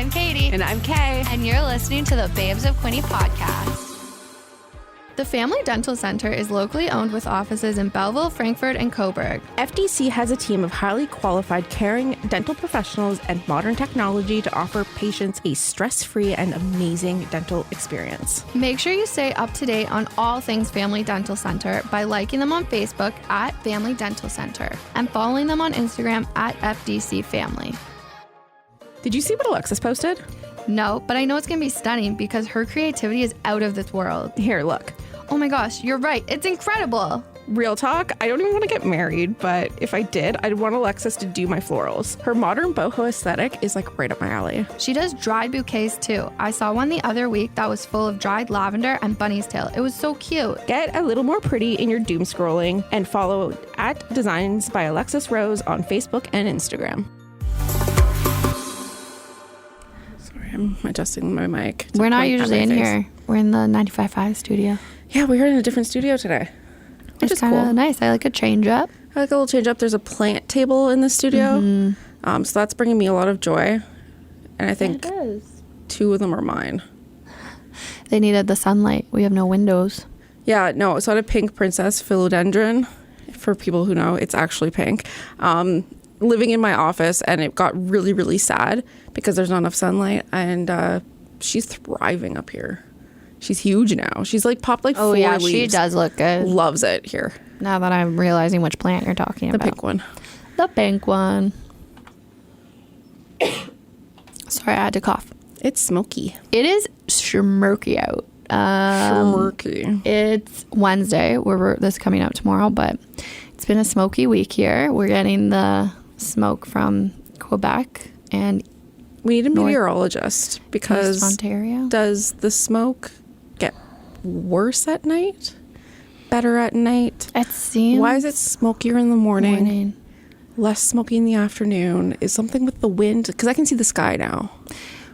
I'm Katie. And I'm Kay. And you're listening to the Babes of Quinny podcast. The Family Dental Center is locally owned with offices in Belleville, Frankfurt, and Coburg. FDC has a team of highly qualified, caring dental professionals and modern technology to offer patients a stress-free and amazing dental experience. Make sure you stay up to date on all things Family Dental Center by liking them on Facebook at Family Dental Center and following them on Instagram at FDC Family. Did you see what Alexis posted? No, but I know it's going to be stunning because her creativity is out of this world. Here, look. Oh my gosh, you're right. It's incredible. Real talk, I don't even want to get married, but if I did, I'd want Alexis to do my florals. Her modern boho aesthetic is like right up my alley. She does dried bouquets too. I saw one the other week that was full of dried lavender and bunny's tail. It was so cute. Get a little more pretty in your doom scrolling and follow at Designs by Alexis Rose on Facebook and Instagram. Sorry, I'm adjusting my mic. We're not usually in here. We're in the 95.5 studio. Yeah, we're in a different studio today, which is kind of cool. Nice. I like a change up. I like a little change up. There's a plant table in the studio, so that's bringing me a lot of joy. And I think 2 of them are mine. They needed the sunlight. We have no windows. Yeah, no, it's not a pink princess philodendron. For people who know, it's actually pink. Living in my office, and it got really, really sad because there's not enough sunlight. And she's thriving up here. She's huge now. She's like popped like 4 leaves. She does look good. Loves it here. Now that I'm realizing which plant you're talking about. The pink one. The pink one. Sorry, I had to cough. It's smoky. It is smirky out. Smirky. It's Wednesday. This is coming out tomorrow, but it's been a smoky week here. We're getting the smoke from Quebec and we need a meteorologist because Ontario. Does the smoke get worse at night? Better at night? It seems. Why is it smokier in the morning? Less smoky in the afternoon? Is something with the wind? Because I can see the sky now.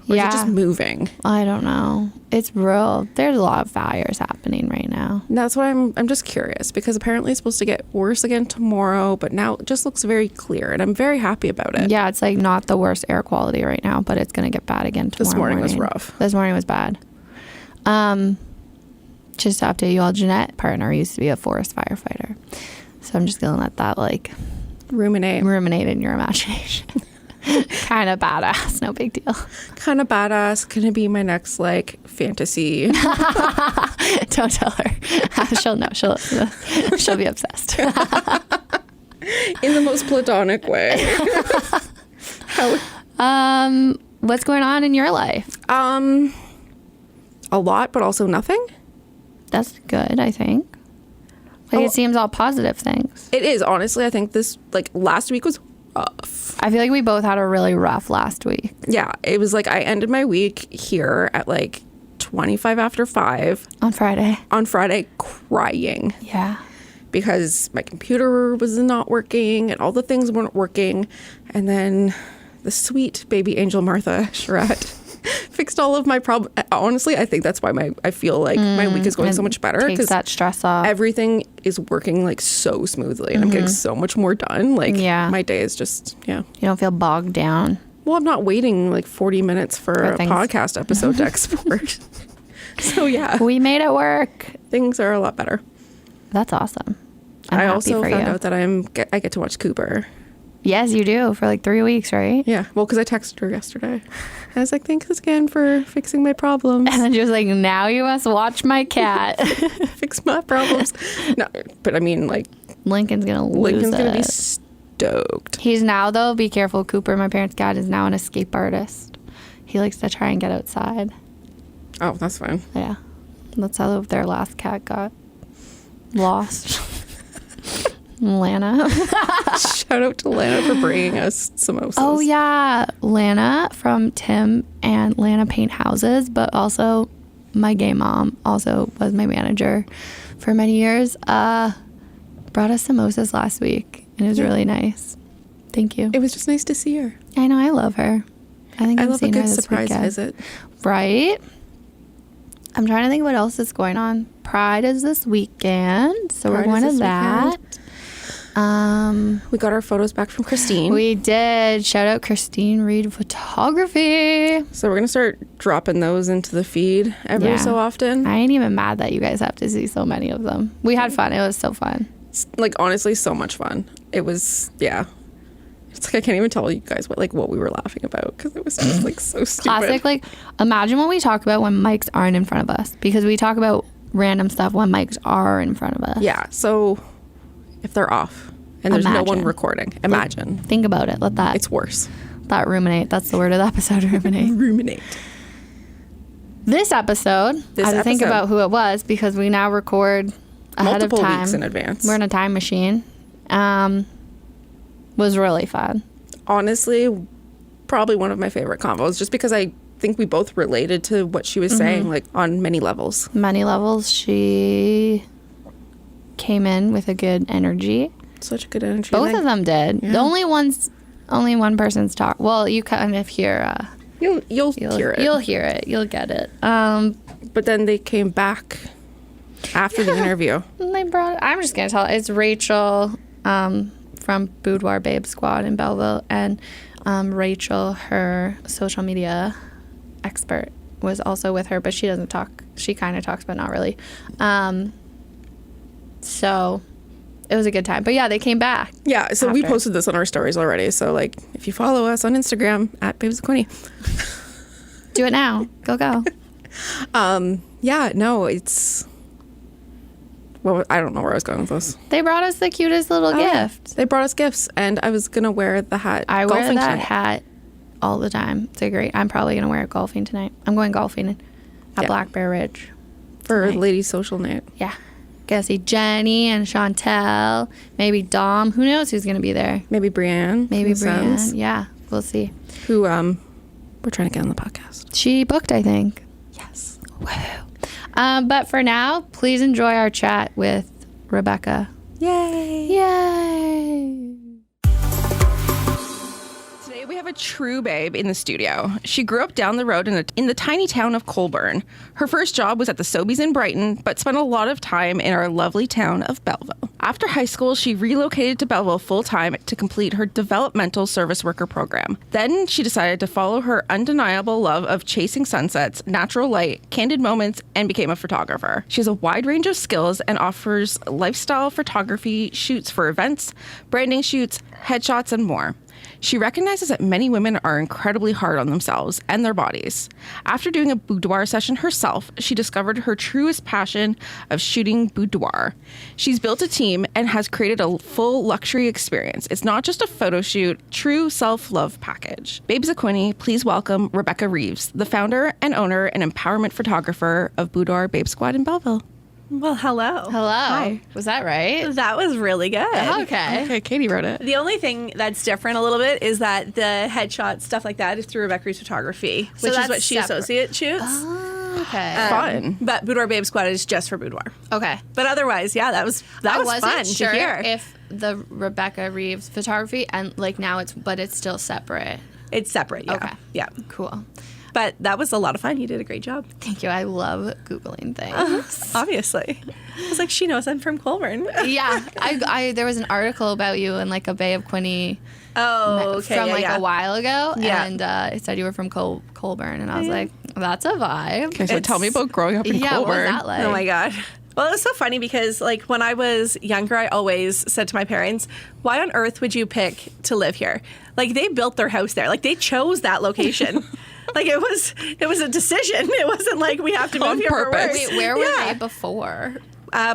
Or is it just moving? I don't know. It's real. There's a lot of fires happening right now. That's why I'm just curious because apparently it's supposed to get worse again tomorrow, but now it just looks very clear and I'm very happy about it. Yeah, it's like not the worst air quality right now, but it's going to get bad again tomorrow. This morning was rough. This morning was bad. Just to update you all, Jeanette, partner, used to be a forest firefighter. So I'm just going to let that like ruminate in your imagination. Kind of badass, no big deal. Kind of badass, gonna be my next like fantasy. Don't tell her. She'll know. She'll be obsessed. In the most platonic way. What's going on in your life? A lot, but also nothing. That's good, I think. It seems all positive things. It is, honestly. I think this last week was rough. I feel like we both had a really rough last week. Yeah, it was I ended my week here at 25 after 5. On Friday, crying. Yeah. Because my computer was not working and all the things weren't working. And then the sweet baby angel Martha Charette fixed all of my problems. Honestly, I think that's why I feel like my week is going so much better. Takes that stress off. Everything is working so smoothly and I'm getting so much more done. My day is just, You don't feel bogged down. Well, I'm not waiting 40 minutes for a podcast episode to export. So yeah. We made it work. Things are a lot better. That's awesome. I also found out that I get to watch Cooper. Yes, you do, for 3 weeks, right? Yeah, well, because I texted her yesterday. I was like, thanks again for fixing my problems. And then she was like, now you must watch my cat. Fix my problems. No, but I mean, Lincoln's going to be stoked. He's now, though, be careful, Cooper, my parents' cat, is now an escape artist. He likes to try and get outside. Oh, that's fine. Yeah. That's how their last cat got lost. Lana. Shout out to Lana for bringing us samosas. Oh, yeah. Lana from Tim and Lana Paint Houses, but also my gay mom also was my manager for many years. Brought us samosas last week, and it was really nice. Thank you. It was just nice to see her. I know. I love her. I love a good surprise visit. Right? I'm trying to think what else is going on. Pride is this weekend, so we're going to that. We got our photos back from Christine. We did. Shout out Christine Reed Photography. So we're going to start dropping those into the feed every so often. I ain't even mad that you guys have to see so many of them. We had fun. It was so fun. Like, honestly, so much fun. It was, yeah. It's like I can't even tell you guys what we were laughing about because it was just like so stupid. Classic. Like, imagine what we talk about when mics aren't in front of us, because we talk about random stuff when mics are in front of us. Yeah. So if they're off and there's no one recording, imagine. Think about it. It's worse. That ruminate. That's the word of the episode. Ruminate. Ruminate. This episode, I had to think about who it was because we now record ahead multiple of time. Weeks in advance. We're in a time machine. Was really fun. Honestly, probably one of my favorite convos, just because I think we both related to what she was saying, like on many levels. Many levels. She came in with a good energy. Such a good energy. Both of them did. Yeah. The only one person's talk. Well, you kind of hear. You'll hear it. You'll hear it. You'll get it. But then they came back after the interview. I'm just gonna tell. It's Rachel. From Boudoir Babes Squad in Belleville, and Rachel, her social media expert, was also with her, but she doesn't talk. She kind of talks, but not really. So it was a good time. But yeah, they came back. Yeah, so we posted this on our stories already. So like, if you follow us on Instagram at Babes of Quinny, do it now. Go. Yeah, no, it's. Well, I don't know where I was going with this. They brought us the cutest little gift. They brought us gifts, and I was gonna wear the hat. I wear that hat all the time. It's great. I'm probably gonna wear it golfing tonight. I'm going golfing at Black Bear Ridge for Ladies Social Night. Yeah, gonna see Jenny and Chantel, maybe Dom. Who knows who's gonna be there? Maybe Brienne. Yeah, we'll see. Who we're trying to get on the podcast. She booked, I think. Yes. Wow. But for now, please enjoy our chat with Rebecca. Yay! Today we have a true babe in the studio. She grew up down the road in the tiny town of Colborne. Her first job was at the Sobeys in Brighton, but spent a lot of time in our lovely town of Belleville. After high school, she relocated to Belleville full-time to complete her developmental service worker program. Then she decided to follow her undeniable love of chasing sunsets, natural light, candid moments, and became a photographer. She has a wide range of skills and offers lifestyle photography shoots for events, branding shoots, headshots, and more. She recognizes that many women are incredibly hard on themselves and their bodies. After doing a boudoir session herself, she discovered her truest passion of shooting boudoir. She's built a team and has created a full luxury experience. It's not just a photo shoot, true self-love package. Babes of Quinny, please welcome Rebecca Reeves, the founder and owner and empowerment photographer of Boudoir Babes Squad in Belleville. Well, hello. Hi. Was that right? That was really good. Okay, Katie wrote it. The only thing that's different a little bit is that the headshot stuff like that is through Rebecca Reeves Photography, which is what she separate. associate shoots. Oh, okay. Fun. But Boudoir Babes Squad is just for boudoir. Okay. But otherwise, yeah, that was fun sure to hear. If the Rebecca Reeves Photography and like now it's still separate. It's separate, yeah. Okay. Yeah. Cool. But that was a lot of fun. You did a great job. Thank you. I love Googling things. Obviously. I was like, she knows I'm from Colborne. Yeah. I there was an article about you in like a Bay of Quinny from a while ago. Yeah. And it said you were from Colborne. And I was like, that's a vibe. Okay, so tell me about growing up in Colborne. What was that like? Oh my God. Well, it was so funny because, like, when I was younger, I always said to my parents, why on earth would you pick to live here? Like, they built their house there. Like, they chose that location. Like, it was a decision. It wasn't like we have to move here for work. Wait, where were they before?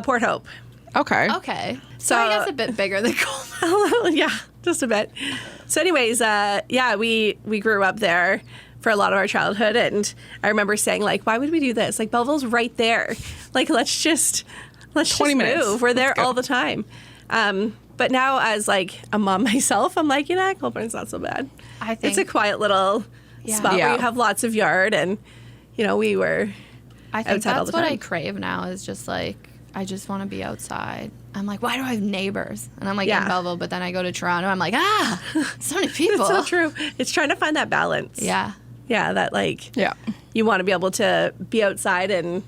Port Hope. Okay. So I guess a bit bigger than Colborne. Yeah, just a bit. So anyways, we grew up there for a lot of our childhood, and I remember saying, like, why would we do this? Like, Belleville's right there. Like, let's just 20 minutes. move. We're there all the time. But now as, like, a mom myself, I'm like, Colborne's not so bad. I think it's a quiet little spot where you have lots of yard, and, we were I think outside all the that's what time. I crave now is just, like, I just want to be outside. I'm like, why do I have neighbors? And I'm like in Belleville, but then I go to Toronto. I'm like, so many people. It's so true. It's trying to find that balance. Yeah. Yeah, that you want to be able to be outside and,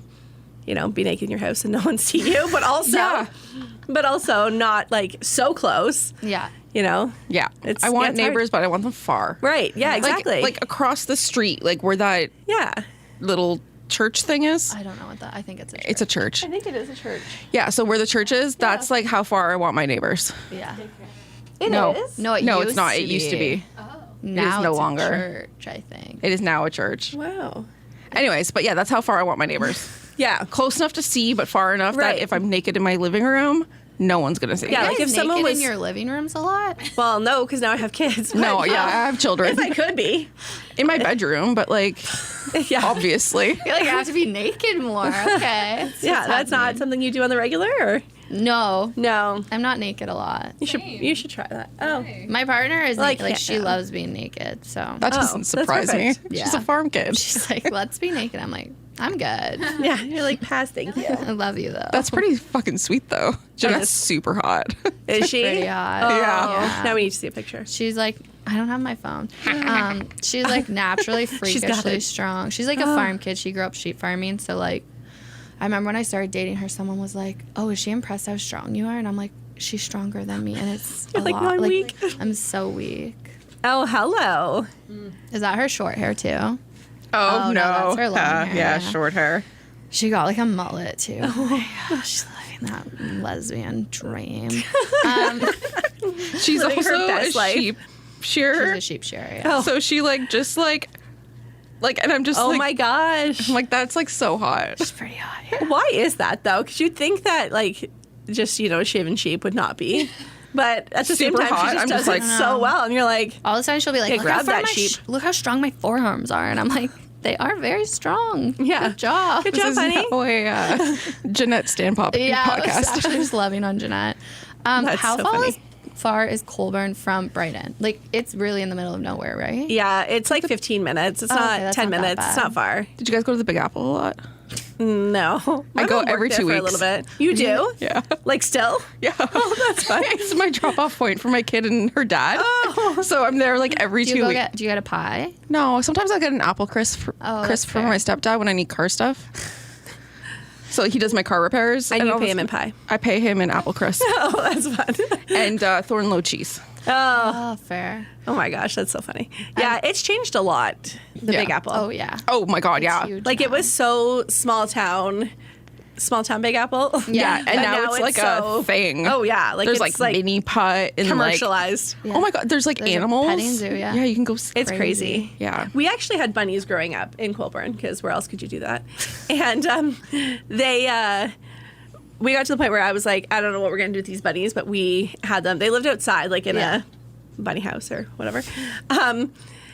be naked in your house and no one see you, but also, Yeah. not like so close. Yeah. Yeah. I want it's neighbors, but I want them far. Right. Yeah, exactly. Like across the street, like where that yeah. little church thing is. I don't know what that. I think it's a church. It's a church. I think it is a church. Yeah, so where the church is, that's like how far I want my neighbors. Yeah. It No. is? No, It's not. It used to be. Now no it's longer. a church, I think. It is now a church. Wow. Anyways, but yeah, that's how far I want my neighbors. Yeah. Close enough to see, but far enough Right. that if I'm naked in my living room, no one's gonna see. Yeah, You like guys if someone naked was in your living rooms a lot. Well, no, because now I have kids. No, but yeah, I have children I could be. in my bedroom, but like Yeah. obviously. I feel like I have to be naked more. Okay. Yeah, that's not something you do on the regular, or No, no? I'm not naked a lot. You should try that. Oh, My partner is Like, naked. Like yeah, she yeah. loves being naked. So That Oh, doesn't that's surprise me. perfect. She's Yeah. a farm kid. she's like, let's be naked. I'm like, I'm good. yeah. You're like past. Thank you. I love you though. That's pretty fucking sweet though. Jeanette's super hot. Is she? pretty hot. Oh, Yeah. Now we need to see a picture. She's like, I don't have my phone. She's like naturally got freakishly it. strong. She's like a farm kid. She grew up sheep farming. So like, I remember when I started dating her, someone was like, "Oh, is she impressed how strong you are?" And I'm like, "She's stronger than me, and it's You're a like, lot. "No, I'm like, weak." I'm so weak." Oh, hello. Is that her short hair too? Oh, Oh, no, no. that's her long hair, Yeah, yeah. short hair. She got like a mullet too. Oh my gosh, she's living that lesbian dream. She's Living her also a best life. sheep She's shearer. a sheep shearer. Yeah. So she like just like and I'm just Oh like my gosh. I'm like that's like so hot. She's pretty hot. Yeah. Why is that though? Because you'd think that like just shaven sheep would not be, but at the same Super time hot. she just I'm does just it like- so well, and you're like, All of a sudden she'll be like, Okay, look how, grab that far sheep. look how strong my forearms are. And I'm like, they are very strong. Yeah. Good job. Good This job, is honey. how a Jeanette Stand Pop Yeah, I was podcast. actually just loving on Jeanette. That's How so far funny. is, far is Colborne from Brighton? Like, it's really in the middle of nowhere, right? Yeah, it's like 15 minutes. It's Oh, not okay, that's 10 not that minutes. It's bad. not far. Did you guys go to the Big Apple a lot? No. My I go mom every worked there 2 for weeks. a little bit. You do? Yeah. Like still? Yeah. Oh, that's fun. It's my drop off point for my kid and her dad. Oh. So I'm there like every Do you 2 go weeks. do you get a pie? No, sometimes I get an apple crisp for, Oh, that's crisp for fair. my stepdad when I need car stuff. So he does my car repairs. And you all pay this- him in pie. I pay him in apple crisp Oh, that's fun. and Thornlow cheese. Oh. Oh, fair. Oh my gosh, that's so funny. Yeah, it's changed a lot, the Yeah. Big Apple. Oh, yeah. Oh my God, yeah. Huge Like it now. was so small town Big Apple. Yeah, and But now it's like so- a thing. Oh yeah, like There's it's like mini putt and commercialized. like, oh my God, there's like There's a animals. petting zoo, yeah. Yeah, you can go. It's crazy. Yeah. We actually had bunnies growing up in Colborne because where else could you do that? And we got to the point where I was like, I don't know what we're gonna do with these bunnies, but we had them. They lived outside, like in Yeah. a bunny house or whatever.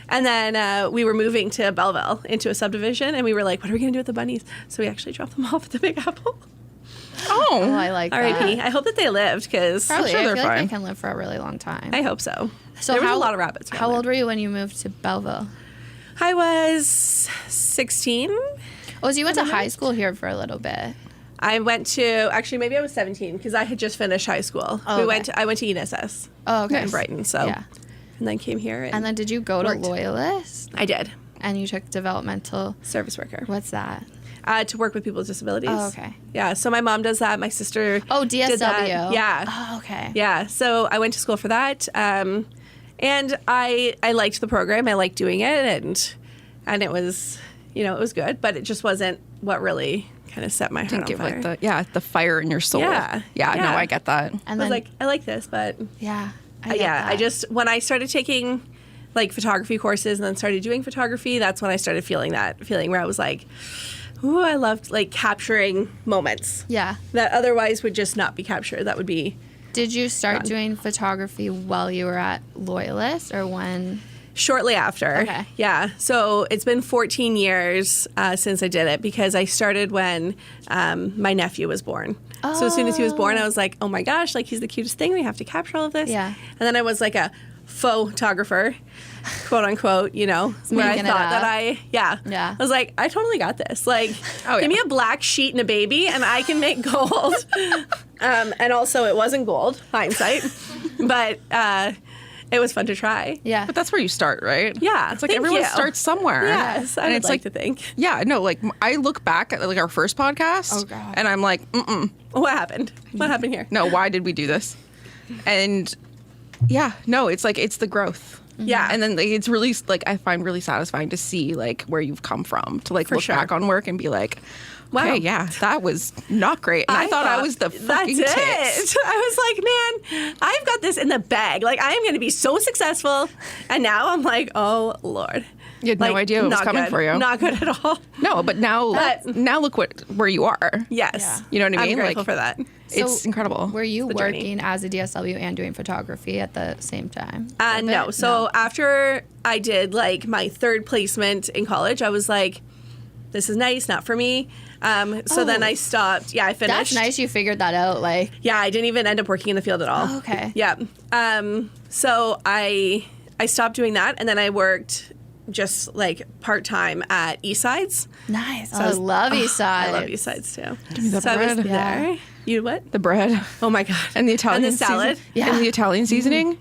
And then we were moving to Belleville into a subdivision, and we were like, what are we gonna do with the bunnies? So we actually dropped them off at the Big Apple. Oh, Oh, I like R.I.P. that. I hope that they lived because Probably. sure I they're feel like fine. they can live for a really long time. I hope so. So there was how, a lot of rabbits. around How there. old were you when you moved to Belleville? I was 16. Oh, so you went to high school here for a little bit. I went to actually maybe I was 17 because I had just finished high school. Oh, okay. I went to ENSS Oh, okay. in Brighton, so Yeah. and then came here And then did you go to worked. Loyalist? I did And you took developmental. service worker What's that? to work with people with disabilities. Oh, okay. Yeah, so my mom does that. My sister. Oh, did DSW. that. Yeah. Oh, okay. Yeah, so I went to school for that, and I liked the program. I liked doing it, and it was it was good, but it just wasn't what really kind of set my heart Didn't on give fire. like the fire in your soul. Yeah. Yeah. No, Yeah. I get that. And I was then, like, I like this, but yeah. I get yeah, I that. just when I started taking like photography courses and then started doing photography, that's when I started feeling that feeling where I was like, ooh, I loved like capturing moments Yeah. that otherwise would just not be captured. That would be Did you start Gone. doing photography while you were at Loyalist or when? shortly after. Okay. Yeah. So it's been 14 years since I did it because I started when my nephew was born. So as soon as he was born, I was like, oh my gosh, like he's the cutest thing. We have to capture all of this. Yeah. And then I was like a photographer, quote unquote, where I Making it thought up. that Yeah. I was like, I totally got this. Like, Oh, yeah. give me a black sheet and a baby and I can make gold. And also it wasn't gold, hindsight. But it was fun to try. Yeah. But that's where you start, right? Yeah, It's like thank everyone you. starts somewhere. Yes, I And would it's like to think. Yeah, no, like I look back at like our first podcast Oh, God. and I'm like, What happened? What happened here? no, why did we do this? And yeah, no, it's like, it's the growth. Yeah. And then like, it's really like, I find really satisfying to see like where you've come from, to like For look sure. back on work and be like, Wow. okay, yeah, that was not great. And I thought I was the fucking that's tits. it. I was like, man, I've got this in the bag. Like, I am going to be so successful. And now I'm like, oh, Lord. You had no idea what was not coming good. for you. Not good at all. No, but now look where you are. Yes. Yeah. You know what I mean? I'm grateful Like, for that. It's So, incredible. Were you the journey. working as a DSW and doing photography at the same time? No. So after I did like my third placement in college, I was like, this is nice, not for me. So then I stopped. Yeah, I finished. That's nice you figured that out. Like, Yeah, I didn't even end up working in the field at all. Oh, okay. Yeah. So I stopped doing that, and then I worked just like part-time at Eastsides. nice. I I was- love East Side. I love Eastsides too. me the so I was bread. there. Yeah. You what? The bread Oh my god. and the Italian and the salad. Yeah. and the Italian seasoning.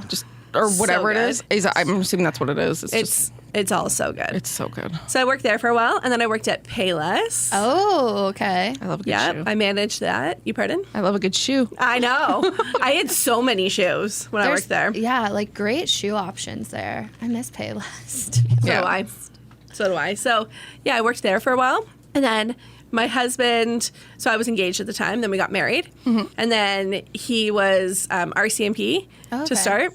Just or whatever So it is. I'm assuming that's what it is. It's all so good. It's so good. So I worked there for a while, and then I worked at Payless. Oh, okay. I love a good Yep, shoe. I managed that. You pardon? I love a good shoe. I know. I had so many shoes when I worked there. Yeah, like great shoe options there. I miss Payless. So Yeah. do I. So do I. So, yeah, I worked there for a while. And then my husband, so I was engaged at the time. Then we got married. And then he was RCMP Okay. to start.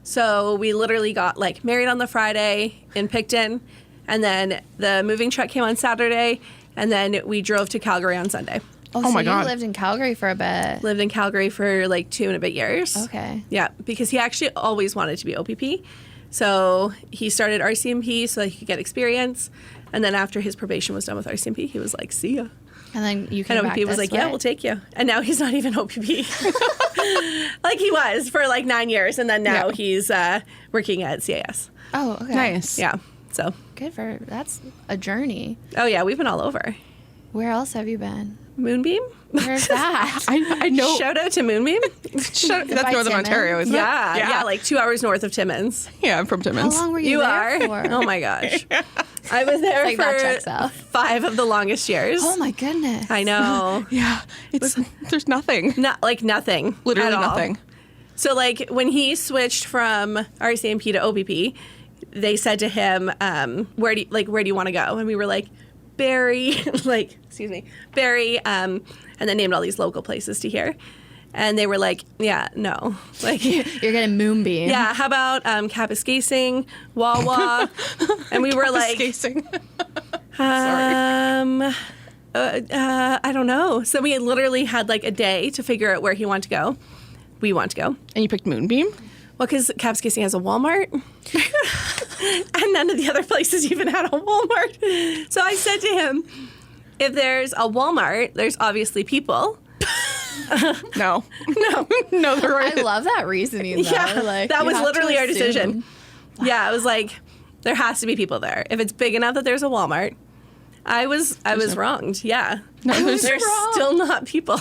So we literally got like married on the Friday in Picton. And then the moving truck came on Saturday. And then we drove to Calgary on Sunday. Oh, Oh so my you God. lived in Calgary for a bit. Lived in Calgary for like 2 and a bit years. Okay. Yeah, because he actually always wanted to be OPP. So he started RCMP so that he could get experience. And then after his probation was done with RCMP, he was like, see ya. And then you came And back OPP was this like, yeah, way? we'll take you. And now he's not even OPP. Like he was for like 9 years. And then now Yeah. he's working at CAS. Oh, okay. Nice. Yeah. So, Good for, that's a journey. oh yeah, we've been all over. Where else have you been? Moonbeam? Where's that? I know. Shout out to Moonbeam. That's By Northern Timmins? Ontario, isn't Yeah, it? yeah, like 2 hours north of Timmins. Yeah, I'm from How Timmins. long were you You there are? for? Oh my gosh. I was there Like, that checks for out. 5 of the longest years. Oh my goodness. I know. Yeah, there's nothing. Not like nothing. Literally at all. nothing. So like when he switched from RCMP to OPP, they said to him, where do you want to go? And we were like, Barrie, Barrie, and then named all these local places to hear. And they were like, yeah, no. Like, You're getting Moonbeam. yeah, how about Kapuskasing, Wawa? And we were like, Casing. I don't know. So we literally had like a day to figure out where he wanted to go. We want to go. And you picked Moonbeam? Well, because Kapuskasing has a Walmart. And none of the other places even had a Walmart. So I said to him, if there's a Walmart, there's obviously people. No. No, there I aren't. love that reasoning though. Yeah, Like, that you was have to literally our assume. decision. Yeah, I was like, there has to be people there. If it's big enough that there's a Walmart. I was wronged. Yeah. there's- There's still not people.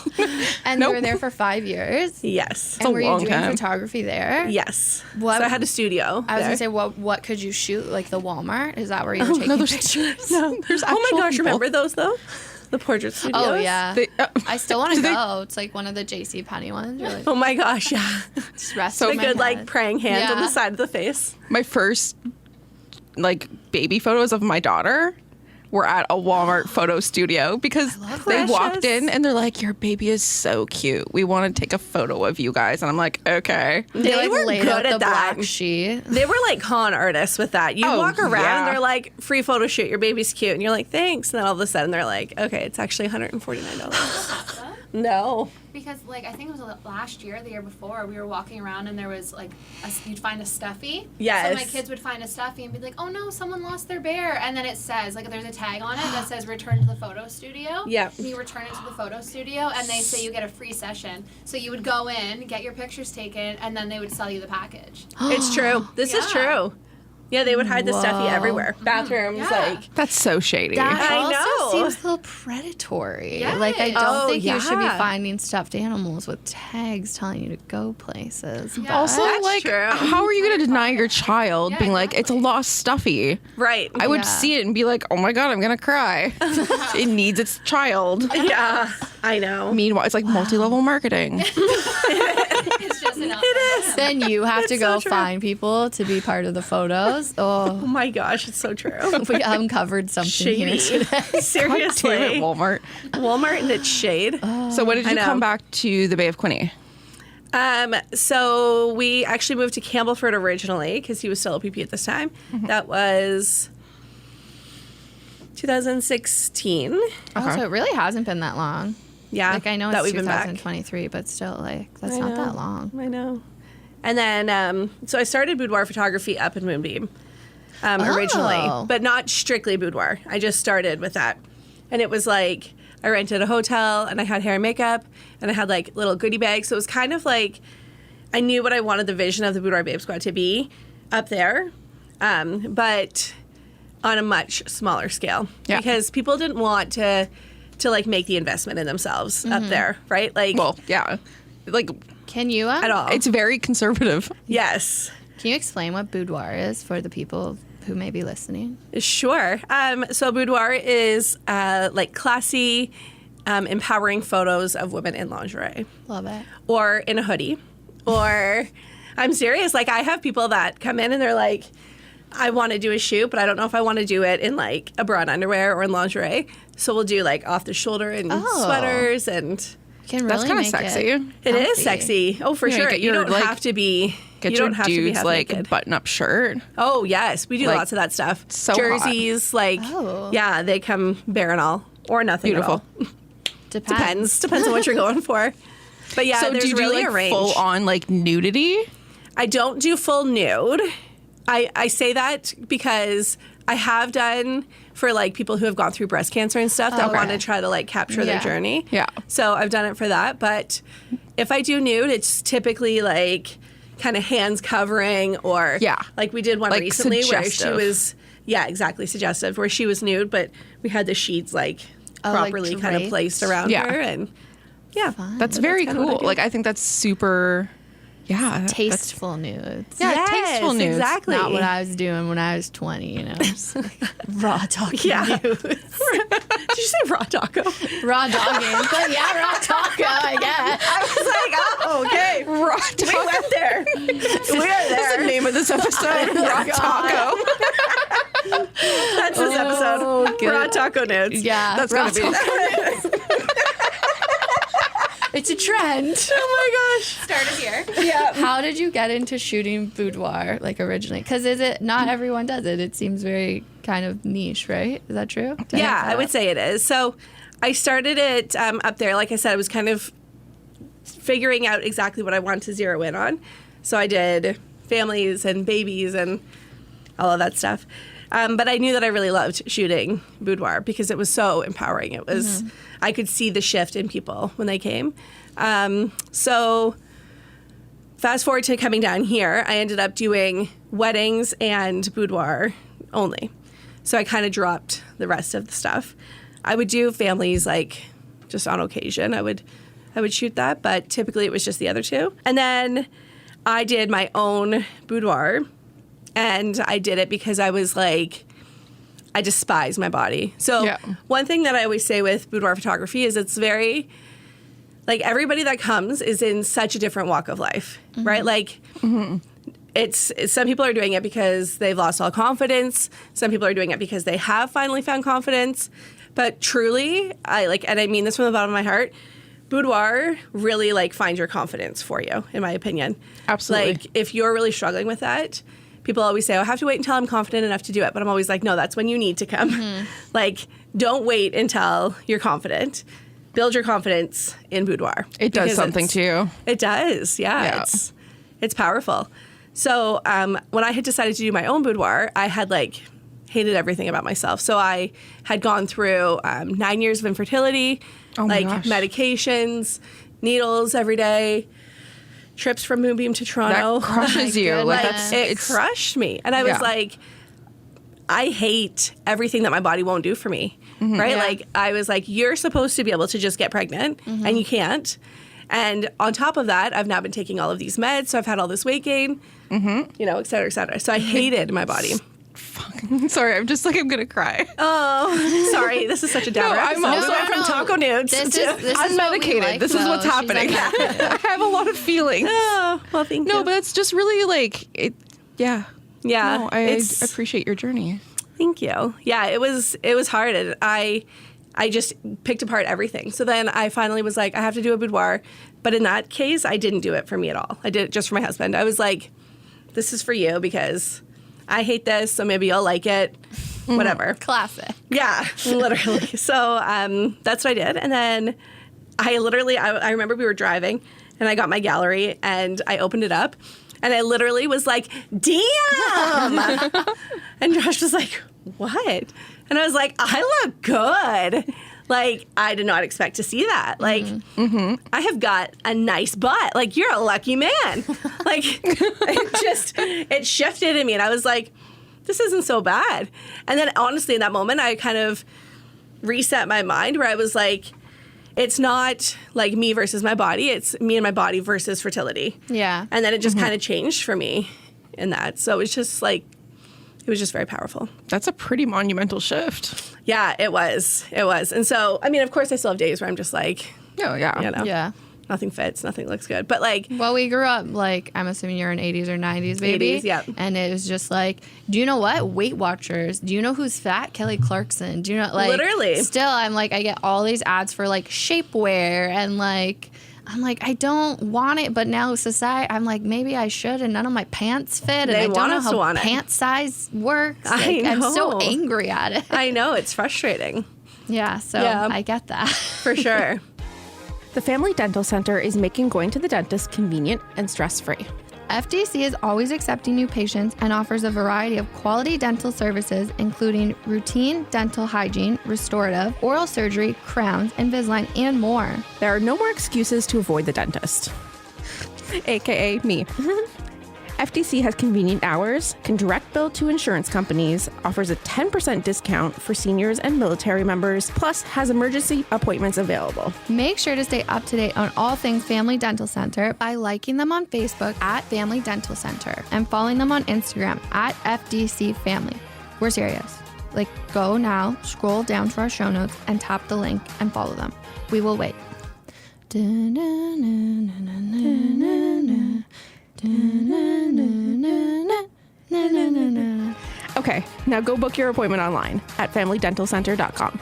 And Nope. you were there for 5 years. Yes. And a were you long doing time. photography there? Yes. What- So I had a studio. I was there. gonna say, what could you shoot? Like the Walmart? Is that where you were taking pictures? No. There's Oh my actual gosh, people. remember those though? The portrait studios? Oh yeah. They- I still want to Do they- go. It's like one of the J.C. Penney ones. You're like, Oh my gosh, yeah. just rest The in my good like head. praying hands on Yeah. the side of the face. My first like baby photos of my daughter were at a Walmart photo studio because they walked Precious. in and they're like, your baby is so cute. We want to take a photo of you guys. And I'm like, okay. They like were laid good out at the that. black sheet. They were like con artists with that. You Oh, walk around yeah. and they're like, free photo shoot, your baby's cute. And you're like, thanks. And then all of a sudden they're like, okay, it's actually $149. No. Because, like, I think it was last year, the year before, we were walking around and there was, like, you'd find a stuffy. Yes. So my kids would find a stuffy and be like, oh no, someone lost their bear. And then it says, like, there's a tag on it that says return to the photo studio. Yeah. And you return it to the photo studio and they say you get a free session. So you would go in, get your pictures taken, and then they would sell you the package. It's true. This is Yeah. true. Yeah, they would hide the stuffy Whoa. everywhere. Bathrooms, Yeah. like. That's so shady. That I also know. seems a little predatory. Yes. Like, I don't Oh, think you should be yeah. finding stuffed animals with tags telling you to go places. Yeah. Also, That's like, true. how are you going to deny your child Yeah, being like, it's a lost stuffy? Right. I would Yeah. see it and be like, oh my God, I'm going to cry. It needs its child. Yeah, I know. Meanwhile, it's like multi-level marketing. It's just enough. It is. Then you have to It's go so true. find people to be part of the photos. Oh Oh, my gosh, it's so true. we uncovered something here Shady. today. Seriously. Damn it, Walmart. Walmart and its shade. So when did I you know. come back to the Bay of Quinte? So we actually moved to Campbellford originally because he was still a PP at this time. That was 2016. Oh, so it really hasn't been that long. Yeah, Like, I know that it's we've been back. 2023, but still, like, that's I not know. that long. I know. And then, so I started boudoir photography up in Moonbeam originally, but not strictly boudoir. I just started with that. And it was like, I rented a hotel and I had hair and makeup and I had like little goodie bags. So it was kind of like, I knew what I wanted the vision of the Boudoir Babes Squad to be up there, but on a much smaller scale. Yeah. Because people didn't want to like make the investment in themselves up there, right? Like, Well, yeah. Like, Can you at all. it's very conservative. Yes. Can you explain what boudoir is for the people who may be listening? Sure. So boudoir is like classy, empowering photos of women in lingerie Love it. or in a hoodie. Or I'm serious. Like, I have people that come in and they're like, I want to do a shoot, but I don't know if I want to do it in like a bra and underwear or in lingerie. So we'll do like off the shoulder and Oh. sweaters, and Can really That's kind of make sexy. it is comfy. sexy. Oh, for Yeah, sure. get You your, don't like, have to be. Get you your don't have to be dude's half like naked. button-up shirt. Oh yes, we do Like, lots of that stuff. so hot. Jerseys, like Oh. yeah, they come bare and all or nothing. Beautiful. At all. Depends. Depends on what you're going for. But yeah, So there's do you do really like a range. full on like nudity? I don't do full nude. I say that because I have done for like people who have gone through breast cancer and stuff that Okay. want to try to like capture their Yeah. journey. Yeah. So I've done it for that. But if I do nude, it's typically like kind of hands covering or Yeah. like we did one Like recently where she suggestive. was exactly suggestive where she was nude, but we had the sheets like like properly kind of draped? placed around Yeah. her and yeah. That's very kinda what I cool. do. Like I think that's super. Yeah. that's- Tasteful nudes. Yeah, Yes, tasteful nudes. Exactly. Not what I was doing when I was 20, you know. Just like raw talking Yeah. nudes. Did you say raw taco? Raw dogging. But yeah, raw taco, I guess. I was like, oh, okay. Raw We taco. went there. We are That's the there. name of this episode. Raw taco. That's this episode. good. Raw taco nudes. Yeah. That's raw gotta be. taco. It's a trend. Oh my gosh. Started here. Yeah. How did you get into shooting boudoir, like originally? Because is it not everyone does it? It seems very kind of niche, right? Is that true? Did Yeah, make that I would up? say it is. So I started it up there. Like I said, I was kind of figuring out exactly what I wanted to zero in on. So I did families and babies and all of that stuff. But I knew that I really loved shooting boudoir because it was so empowering. It was, I could see the shift in people when they came. So fast forward to coming down here, I ended up doing weddings and boudoir only. So I kind of dropped the rest of the stuff. I would do families like just on occasion. I would shoot that, but typically it was just the other two. And then I did my own boudoir, and I did it because I was like, I despise my body. So Yeah. one thing that I always say with boudoir photography is it's very, like everybody that comes is in such a different walk of life, right? Like it's some people are doing it because they've lost all confidence. Some people are doing it because they have finally found confidence. But truly, and I mean this from the bottom of my heart, boudoir really like finds your confidence for you, in my opinion. Absolutely. Like if you're really struggling with that, people always say, I have to wait until I'm confident enough to do it. But I'm always like, no, that's when you need to come. Like, don't wait until you're confident. Build your confidence in boudoir. It does Because something to you. It does, yeah. It's powerful. So when I had decided to do my own boudoir, I had hated everything about myself. So I had gone through 9 years of infertility, Oh my gosh. medications, needles every day, trips from Moonbeam to Toronto. That crushes you. goodness. Like It crushed me. And I was like, I hate everything that my body won't do for me, right? Yeah. Like, I was like, you're supposed to be able to just get pregnant, and you can't. And on top of that, I've now been taking all of these meds, so I've had all this weight gain, you know, et cetera, et cetera. So I hated my body. Sorry, I'm just like, I'm gonna cry. Oh, sorry. This is such a downer. I'm also from taco nudes. This to- is Unmedicated. what we like, this is what's though. She's happening. unmedicated. I have a lot of feelings. Oh, well, thank you. No, but it's just really like it. Yeah. yeah, No, I it's- appreciate your journey. Thank you. Yeah, it was hard. And I just picked apart everything. So then I finally was like, I have to do a boudoir. But in that case, I didn't do it for me at all. I did it just for my husband. I was like, this is for you because I hate this, so maybe you'll like it. Whatever. Classic. Yeah, literally. So that's what I did. And then I remember we were driving and I got my gallery and I opened it up and I literally was like, damn. And Josh was like, what? And I was like, I look good. Like, I did not expect to see that. Like, I have got a nice butt. Like, you're a lucky man. Like, it shifted in me. And I was like, this isn't so bad. And then, honestly, in that moment, I kind of reset my mind where I was like, it's not like me versus my body. It's me and my body versus fertility. Yeah. And then it just kind of changed for me in that. So it's just like, it was just very powerful. That's a pretty monumental shift. Yeah, it was. It was. And so, I mean, of course, I still have days where I'm just like, Oh yeah. you know, Yeah. nothing fits, nothing looks good. But like, Well, we grew up, like, I'm assuming you're in 80s or 90s, baby. 80s, yeah. And it was just like, do you know what? Weight Watchers. Do you know who's fat? Kelly Clarkson. Do you know, like. Literally. Still, I'm like, I get all these ads for, like, shapewear and, like. I'm like, I don't want it, but now society, I'm like, maybe I should, and none of my pants fit, and They I don't want know us to how want it. pant size works. I Like, I'm so know. angry at it. I know, it's frustrating Yeah, so Yeah. I get that. for sure. The Family Dental Center is making going to the dentist convenient and stress-free. FDC is always accepting new patients and offers a variety of quality dental services, including routine dental hygiene, restorative, oral surgery, crowns, Invisalign, and more. There are no more excuses to avoid the dentist. AKA me. FDC has convenient hours, can direct bill to insurance companies, offers a 10% discount for seniors and military members, plus has emergency appointments available. Make sure to stay up to date on all things Family Dental Center by liking them on Facebook at Family Dental Center and following them on Instagram at FDC Family. We're serious. Like, go now, scroll down to our show notes, and tap the link and follow them. We will wait. Okay, now go book your appointment online at familydentalcenter.com.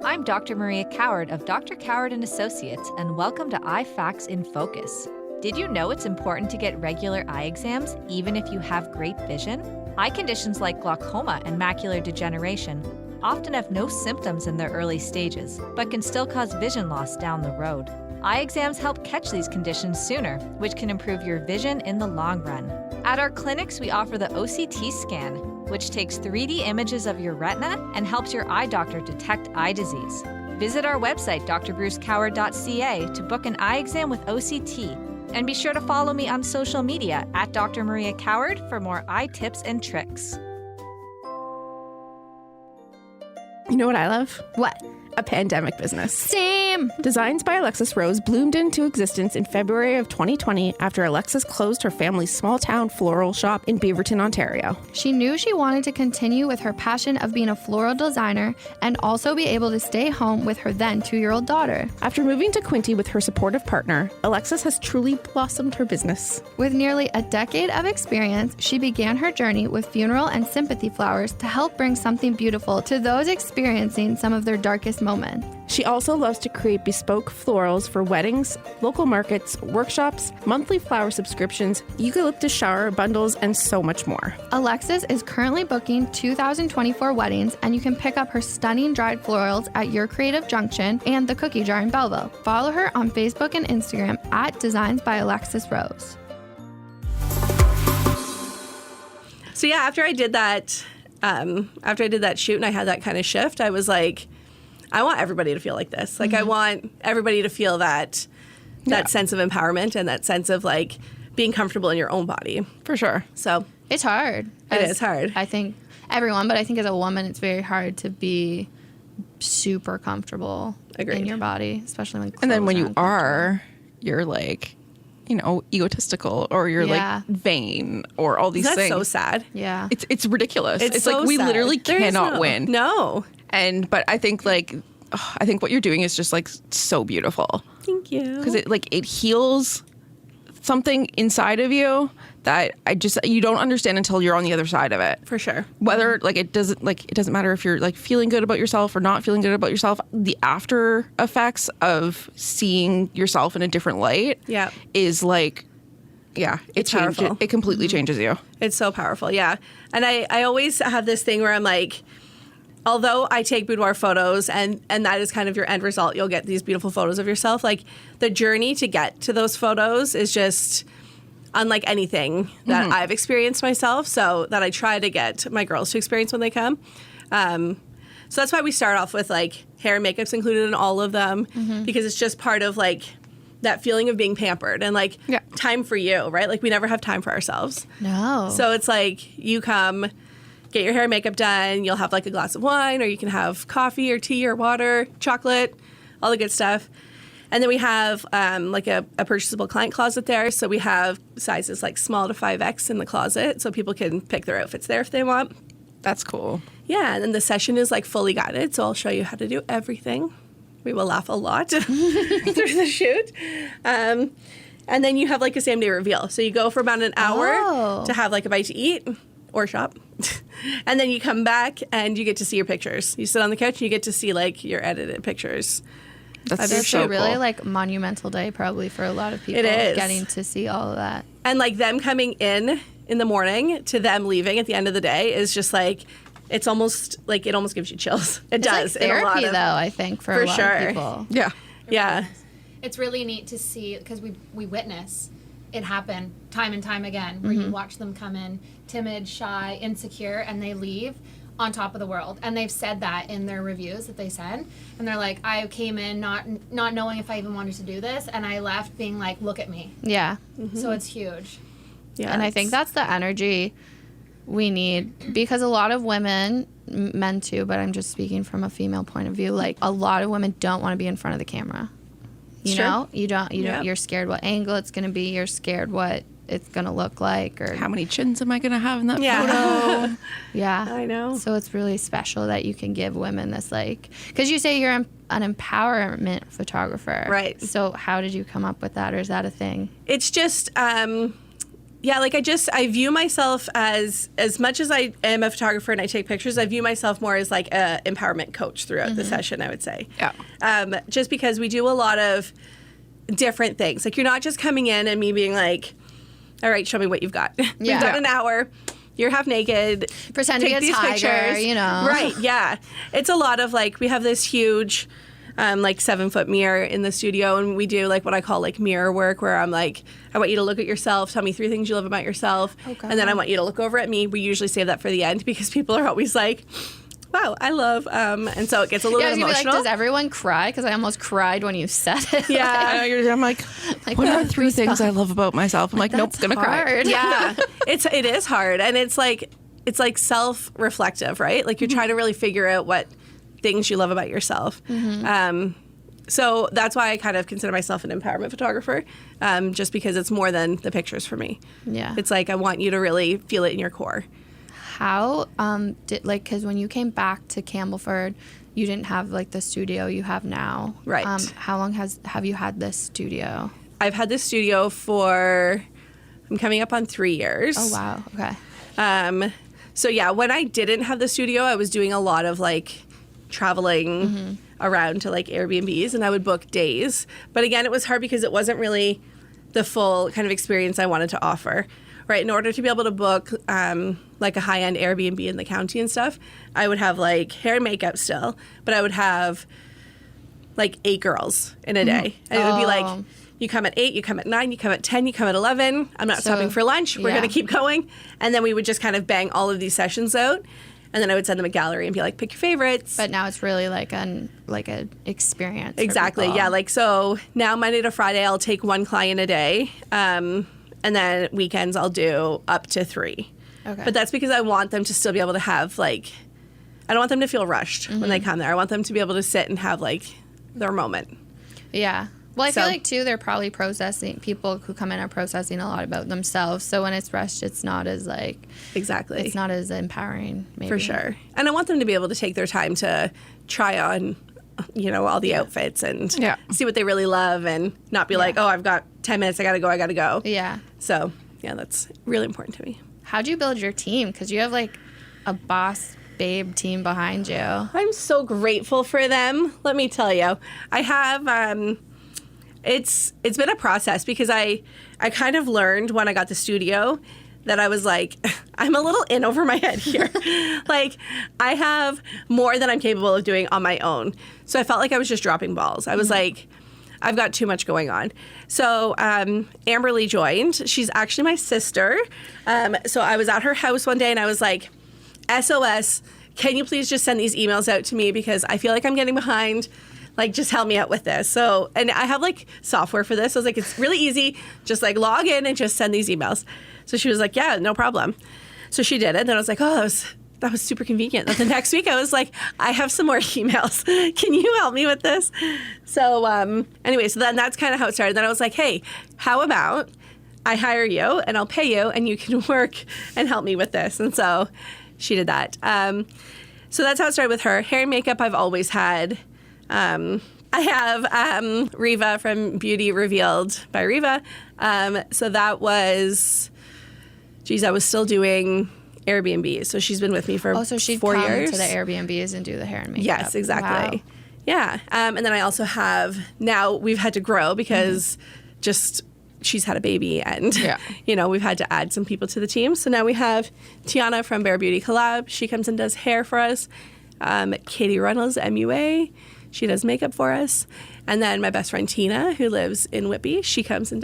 I'm Dr. Maria Coward of Dr. Coward & Associates, and welcome to Eye Facts in Focus. Did you know it's important to get regular eye exams even if you have great vision? Eye conditions like glaucoma and macular degeneration often have no symptoms in their early stages, but can still cause vision loss down the road. Eye exams help catch these conditions sooner, which can improve your vision in the long run. At our clinics, we offer the OCT scan, which takes 3D images of your retina and helps your eye doctor detect eye disease. Visit our website, drbrucecoward.ca, to book an eye exam with OCT. And be sure to follow me on social media at Dr. Maria Coward for more eye tips and tricks. You know what I love? What? A pandemic business. Same. Designs by Alexis Rose bloomed into existence in February of 2020 after Alexis closed her family's small-town floral shop in Beaverton, Ontario. She knew she wanted to continue with her passion of being a floral designer and also be able to stay home with her then 2-year-old daughter. After moving to Quinte with her supportive partner, Alexis has truly blossomed her business. With nearly a decade of experience, she began her journey with funeral and sympathy flowers to help bring something beautiful to those experiencing some of their darkest moments. She also loves to create bespoke florals for weddings, local markets, workshops, monthly flower subscriptions, eucalyptus shower bundles, and so much more. Alexis is currently booking 2024 weddings, and you can pick up her stunning dried florals at Your Creative Junction and the Cookie Jar in Belleville. Follow her on Facebook and Instagram at Designs by Alexis Rose. So yeah, after I did that shoot and I had that kind of shift, I was like, I want everybody to feel like this. Like, I want everybody to feel that that sense of empowerment and that sense of like being comfortable in your own body. For sure. So It's hard. it is hard. I think everyone, but I think as a woman, it's very hard to be super comfortable Agreed. in your body, especially when And then clothes when you aren't comfortable. are, you're like, egotistical, or you're Yeah. like vain, or all these That's things. so sad. Yeah. It's ridiculous. It's so like we sad. literally There is cannot win. No. But I think I think what you're doing is just like so beautiful, Thank you. because it heals something inside of you that you don't understand until you're on the other side of it. For sure. Whether it doesn't matter if you're like feeling good about yourself or not feeling good about yourself. The after effects of seeing yourself in a different light, Yeah. is like, It's powerful. It completely changes you. It's so powerful, yeah. And I always have this thing where I'm like, although I take boudoir photos and that is kind of your end result, you'll get these beautiful photos of yourself. Like the journey to get to those photos is just unlike anything that I've experienced myself. So that I try to get my girls to experience when they come. So that's why we start off with like hair and makeup's included in all of them, because it's just part of like that feeling of being pampered and like time for you, right? Like we never have time for ourselves. No. So it's like you come, get your hair and makeup done, you'll have like a glass of wine, or you can have coffee or tea or water, chocolate, all the good stuff. And then we have like a purchasable client closet there. So we have sizes like small to 5X in the closet, so people can pick their outfits there if they want. That's cool. Yeah, and then the session is like fully guided, so I'll show you how to do everything. We will laugh a lot through the shoot. And then you have like a same day reveal. So you go for about an hour to have like a bite to eat or shop. And then you come back and you get to see your pictures. You sit on the couch and you get to see like your edited pictures. That's It's so a really cool. like monumental day probably for a lot of people. It is. Getting to see all of that. And like them coming in the morning to them leaving at the end of the day is just like, it's almost like it almost gives you chills. It It's does. like in a lot therapy of- though, I think, for For a lot sure. of people. Yeah. Yeah. It's really neat to see because we witness it happen time and time again where you watch them come in timid, shy, insecure, and they leave on top of the world. And they've said that in their reviews that they send. And they're like, I came in not knowing if I even wanted to do this, and I left being like, look at me. Yeah. So it's huge. Yeah. And I think that's the energy we need, because a lot of women, men too, but I'm just speaking from a female point of view, like a lot of women don't want to be in front of the camera. You Sure. know, you don't, Yep. you're scared what angle it's going to be. You're scared what it's going to look like, or How many chins am I going to have in that Yeah. photo? yeah. I know. So it's really special that you can give women this, like, because you say you're an empowerment photographer. Right. So how did you come up with that, or is that a thing? It's just like I view myself as much as I am a photographer and I take pictures, I view myself more as like a empowerment coach throughout the session, I would say. Yeah. Just because we do a lot of different things. Like you're not just coming in and me being like, all right, show me what you've got. We've Yeah. got an hour. You're half naked. Pretend to Take be a these tiger, pictures. you know. Right, yeah. It's a lot of like, we have this huge like 7-foot mirror in the studio, and we do like what I call like mirror work, where I'm like, I want you to look at yourself, tell me 3 things you love about yourself, Okay. and then I want you to look over at me. We usually save that for the end because people are always like, wow, I love, and so it gets a little Yeah, I was bit gonna be emotional. like, does everyone cry? Because I almost cried when you said it. I yeah. know I'm like, Like, what are what 3 things I love about myself? I'm like, nope, That's gonna cry. hard. Yeah. It is hard, and it's like self-reflective, right? Like you're trying to really figure out what things you love about yourself. So that's why I kind of consider myself an empowerment photographer, just because it's more than the pictures for me. Yeah. It's like I want you to really feel it in your core. How because when you came back to Campbellford, you didn't have like the studio you have now. Right. How long have you had this studio? I've had this studio for, I'm coming up on 3 years. Oh wow. Okay. So yeah, when I didn't have the studio, I was doing a lot of like traveling around to like Airbnbs, and I would book days. But again, it was hard because it wasn't really the full kind of experience I wanted to offer. Right, in order to be able to book like a high-end Airbnb in the county and stuff, I would have like hair and makeup still, but I would have like 8 girls in a day. And it would be like, you come at 8, you come at 9, you come at 10, you come at 11. I'm not So, stopping for lunch. We're yeah. going to keep going. And then we would just kind of bang all of these sessions out. And then I would send them a gallery and be like, pick your favorites. But now it's really like an experience. for Exactly. people. Yeah. Like, so now Monday to Friday, I'll take one client a day. And then weekends, I'll do up to 3. Okay. But that's because I want them to still be able to have, like, I don't want them to feel rushed when they come there. I want them to be able to sit and have, like, their moment. Yeah. Well, I So- feel like, too, they're probably people who come in are processing a lot about themselves. So when it's rushed, it's not as, like, Exactly. it's not as empowering, maybe. For sure. And I want them to be able to take their time to try on, all the outfits and see what they really love and not be like, oh, I've got 10 minutes, I gotta go. Yeah. So, yeah, that's really important to me. How'd you build your team? Because you have, like, a boss babe team behind you. I'm so grateful for them. Let me tell you, I have. It's been a process because I kind of learned when I got the studio that I was like, I'm a little in over my head here. Like, I have more than I'm capable of doing on my own. So I felt like I was just dropping balls. I was like, I've got too much going on. So Amberly joined. She's actually my sister. So I was at her house one day and I was like, SOS, can you please just send these emails out to me because I feel like I'm getting behind. Like, just help me out with this. So, and I have, like, software for this. I was like, it's really easy. Just, like, log in and just send these emails. So she was like, yeah, no problem. So she did it. And then I was like, oh, that was super convenient. And the next week I was like, I have some more emails. Can you help me with this? So anyway, so then that's kind of how it started. Then I was like, hey, how about I hire you and I'll pay you and you can work and help me with this. And so she did that. So that's how it started with her. Hair and makeup I've always had. I have Reva from Beauty Revealed by Reva. So that was, I was still doing Airbnb. So she's been with me for So she'd 4 come years. to the Airbnbs and do the hair and makeup. Yes, exactly. Wow. Yeah. And then I also have, now we've had to grow because just she's had a baby and, we've had to add some people to the team. So now we have Tiana from Bare Beauty Collab. She comes and does hair for us. Katie Reynolds, MUA. She does makeup for us. And then my best friend Tina, who lives in Whitby, she comes and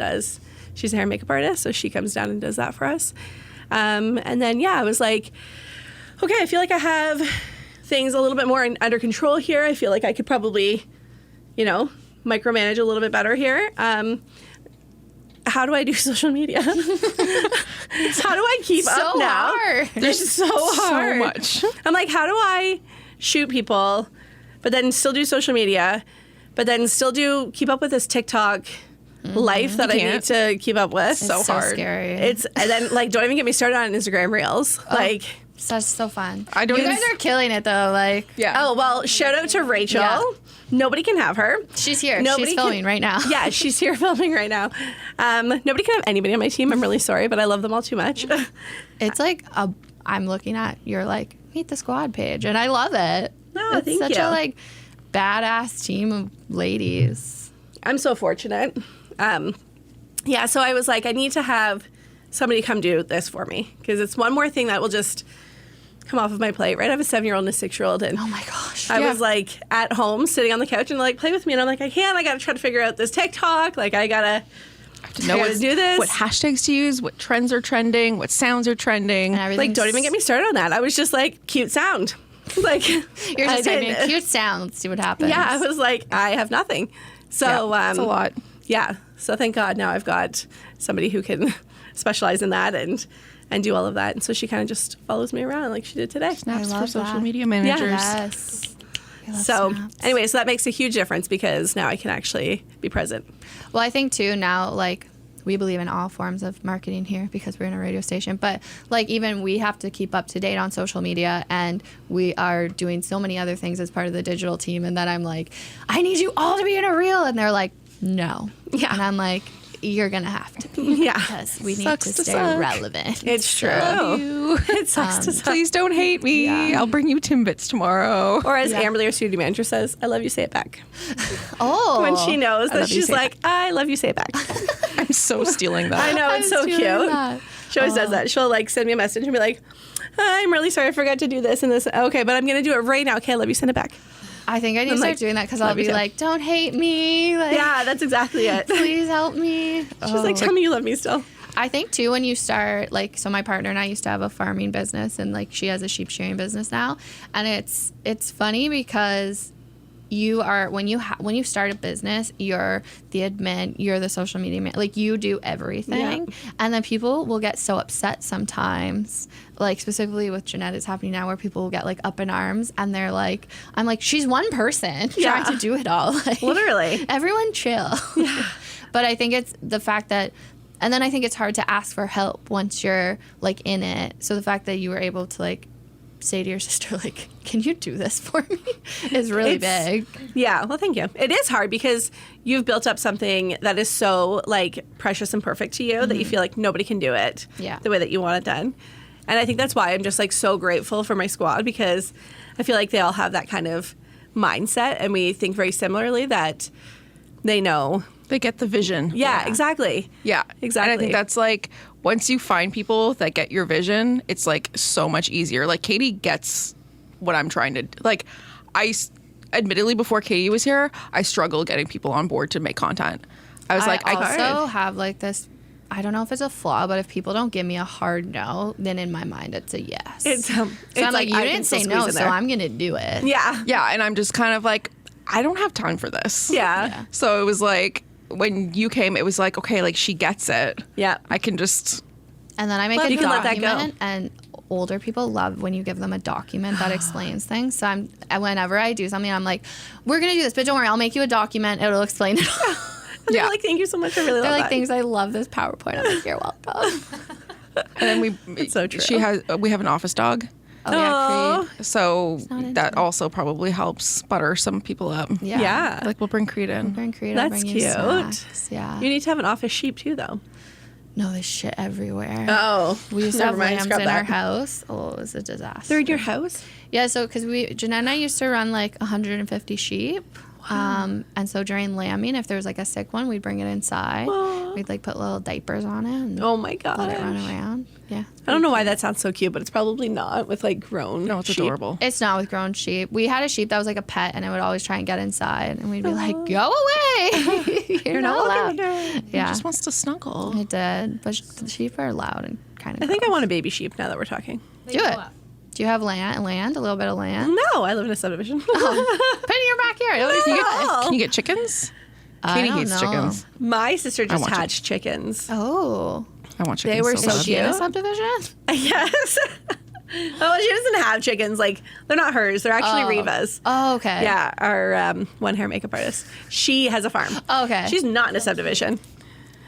she's a hair and makeup artist, so she comes down and does that for us. And then, I was like, okay, I feel like I have things a little bit more under control here. I feel like I could probably, micromanage a little bit better here. How do I do social media? How do I keep up now? Hard. It's so hard. So much. I'm like, how do I shoot people, but then still do social media, but then still keep up with this TikTok life that I need to keep up with? It's so hard. scary. And then don't even get me started on Instagram Reels. That's so fun. I don't You even- guys are killing it, though. Like, Oh, well, shout out to Rachel. Yeah. Nobody can have her. she's here. Nobody She's can- filming right now. Yeah, she's here filming right now. Nobody can have anybody on my team. I'm really sorry, but I love them all too much. It's like I'm looking at your, like, Meet the Squad page, and I love it. No, it's thank such you. a, like, badass team of ladies. I'm so fortunate. So I was like, I need to have somebody come do this for me because it's one more thing that will just come off of my plate, right? I have a 7-year-old and a 6-year-old, and Oh my gosh. I was like at home sitting on the couch and like, play with me, and I'm like, I can't. I got to try to figure out this TikTok. Like, I gotta know gotta do this. what hashtags to use, what trends are trending, what sounds are trending. And everything's- Like, don't even get me started on that. I was just like, cute sound. Like, You're I just typing didn't- cute sounds. See what happens. Yeah, I was like, I have nothing. So That's a lot. Yeah. So thank God now I've got somebody who can specialize in that and do all of that. And so she kind of just follows me around like she did today. Snaps I for love social that. media managers. Yes. I love So snaps. anyway, so that makes a huge difference because now I can actually be present. Well, I think too now, like, we believe in all forms of marketing here because we're in a radio station. But like, even we have to keep up to date on social media, and we are doing so many other things as part of the digital team. And then I'm like, I need you all to be in a reel, and they're like, no. Yeah. And I'm like, you're gonna have to be. Yeah. Because we need Sucks to to stay suck. relevant. It's true. You. It sucks to suck. Please don't hate me. Yeah. I'll bring you Timbits tomorrow. Or as Amberly, our studio manager, says, I love you, say it back. Oh. When she knows that love you, she's say it like, I love you, say it back. I'm so stealing that. I know, it's so cute. That. She always does that. She'll like send me a message and be like, I'm really sorry I forgot to do this and this. Okay, but I'm going to do it right now. Okay, I love you, send it back. I think I need to I'm start like, doing that because I'll love you be too. like, don't hate me. Like, Yeah, that's exactly it. She's please help me. like, tell me you love me still. I think too when you start like, so my partner and I used to have a farming business, and like she has a sheep shearing business now, and it's funny because you are when you start a business, you're the admin, you're the social media man, like you do everything. And then people will get so upset sometimes, like specifically with Jeanette, it's happening now where people will get like up in arms, and they're like, I'm like, she's one person trying to do it all. Like, Literally. everyone chill. But I think it's the fact that, and then I think it's hard to ask for help once you're like in it. So the fact that you were able to like say to your sister, like, can you do this for me, is really big. Yeah, well, thank you. It is hard because you've built up something that is so like precious and perfect to you that you feel like nobody can do it the way that you want it done. And I think that's why I'm just like so grateful for my squad, because I feel like they all have that kind of mindset and we think very similarly, that they know. They get the vision. Yeah, exactly. Yeah, exactly. And I think that's like, once you find people that get your vision, it's like so much easier. Like Katie gets what I'm trying to, like, admittedly before Katie was here, I struggled getting people on board to make content. I was like, I also have like this, I don't know if it's a flaw, but if people don't give me a hard no, then in my mind it's a yes. So I'm like, you didn't say no, so I'm going to do it. Yeah. Yeah, and I'm just kind of like, I don't have time for this. Yeah. So it was like, when you came, it was like, okay, like she gets it. Yeah. I can just. And then I make you a can let that document, go. and older people love when you give them a document that explains things. So whenever I do something, I'm like, we're going to do this, but don't worry, I'll make you a document. It'll explain it all. And they're like, thank you so much. I really love They're like, that. thanks, I love this PowerPoint. I'm like, you're welcome. And then It's so true. we have an office dog. Oh, yeah, Creed. So not that also probably helps butter some people up. Yeah. Like we'll bring Creed in. Bring Creed, I'll That's bring you cute. snacks. Yeah. You need to have an office sheep too, though. No, there's shit everywhere. Oh. We used to have Never mind, lambs scrub in our that. house. Oh, it was a disaster. They're in your house? Yeah, so because Jeanette and I used to run like 150 sheep. And so during lambing, if there was like a sick one, we'd bring it inside. Aw. We'd like put little diapers on it and Oh my god. let it run around. Yeah. I don't know why that sounds so cute, but it's probably not with like grown. No, it's sheep. adorable. It's not with grown sheep. We had a sheep that was like a pet, and it would always try and get inside, and we'd be like, "Go away! You're not allowed." He Yeah, just wants to snuggle. it did. But the sheep are loud and kind of. I think I want a baby sheep now that we're talking. They Do go it. up. Do you have land? A little bit of land? No, I live in a subdivision. Put it in your backyard. Can you get chickens? Katie don't hates know. chickens. My sister just want hatched chickens. Oh, I want chickens. They were so so is bad. she in a cute. subdivision? Yes. Oh, she doesn't have chickens. Like, they're not hers. They're actually Reva's. Oh, okay. Yeah, our one hair makeup artist. She has a farm. Okay. She's not in a subdivision.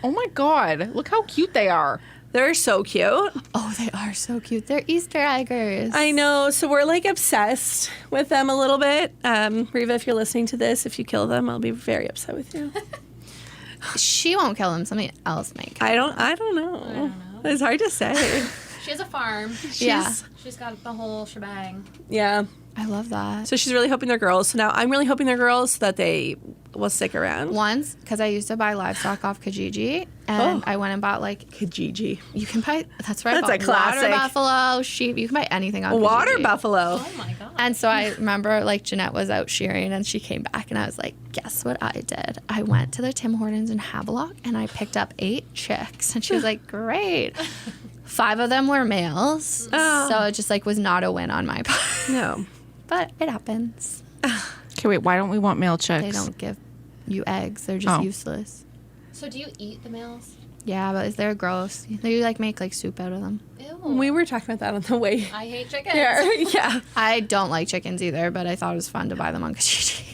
Oh my god! Look how cute they are. They're so cute. Oh, they are so cute. They're Easter eggers. I know. So we're like obsessed with them a little bit. Reva, if you're listening to this, if you kill them, I'll be very upset with you. She won't kill them. Something else might kill I don't know. It's hard to say. She has a farm. Yeah. She's got the whole shebang. Yeah. I love that. So she's really hoping they're girls. So now I'm really hoping they're girls so that they will stick around. Once, because I used to buy livestock off Kijiji, and I went and bought like, Kijiji. you can buy, that's right, That's a classic. water buffalo, sheep, you can buy anything on Water Kijiji. buffalo. Oh my god. And so I remember like Jeanette was out shearing and she came back and I was like, guess what I did? I went to the Tim Hortons in Havelock and I picked up 8 chicks. And she was like, great. 5 of them were males. Oh. So it just like was not a win on my part. No. But it happens. Okay, wait. Why don't we want male chicks? They don't give you eggs. They're just Oh. useless. So do you eat the males? Yeah, but they're gross. They like make like soup out of them. Ew. We were talking about that on the way I hate chickens. here. Yeah. I don't like chickens either, but I thought it was fun to buy them on Kijiji.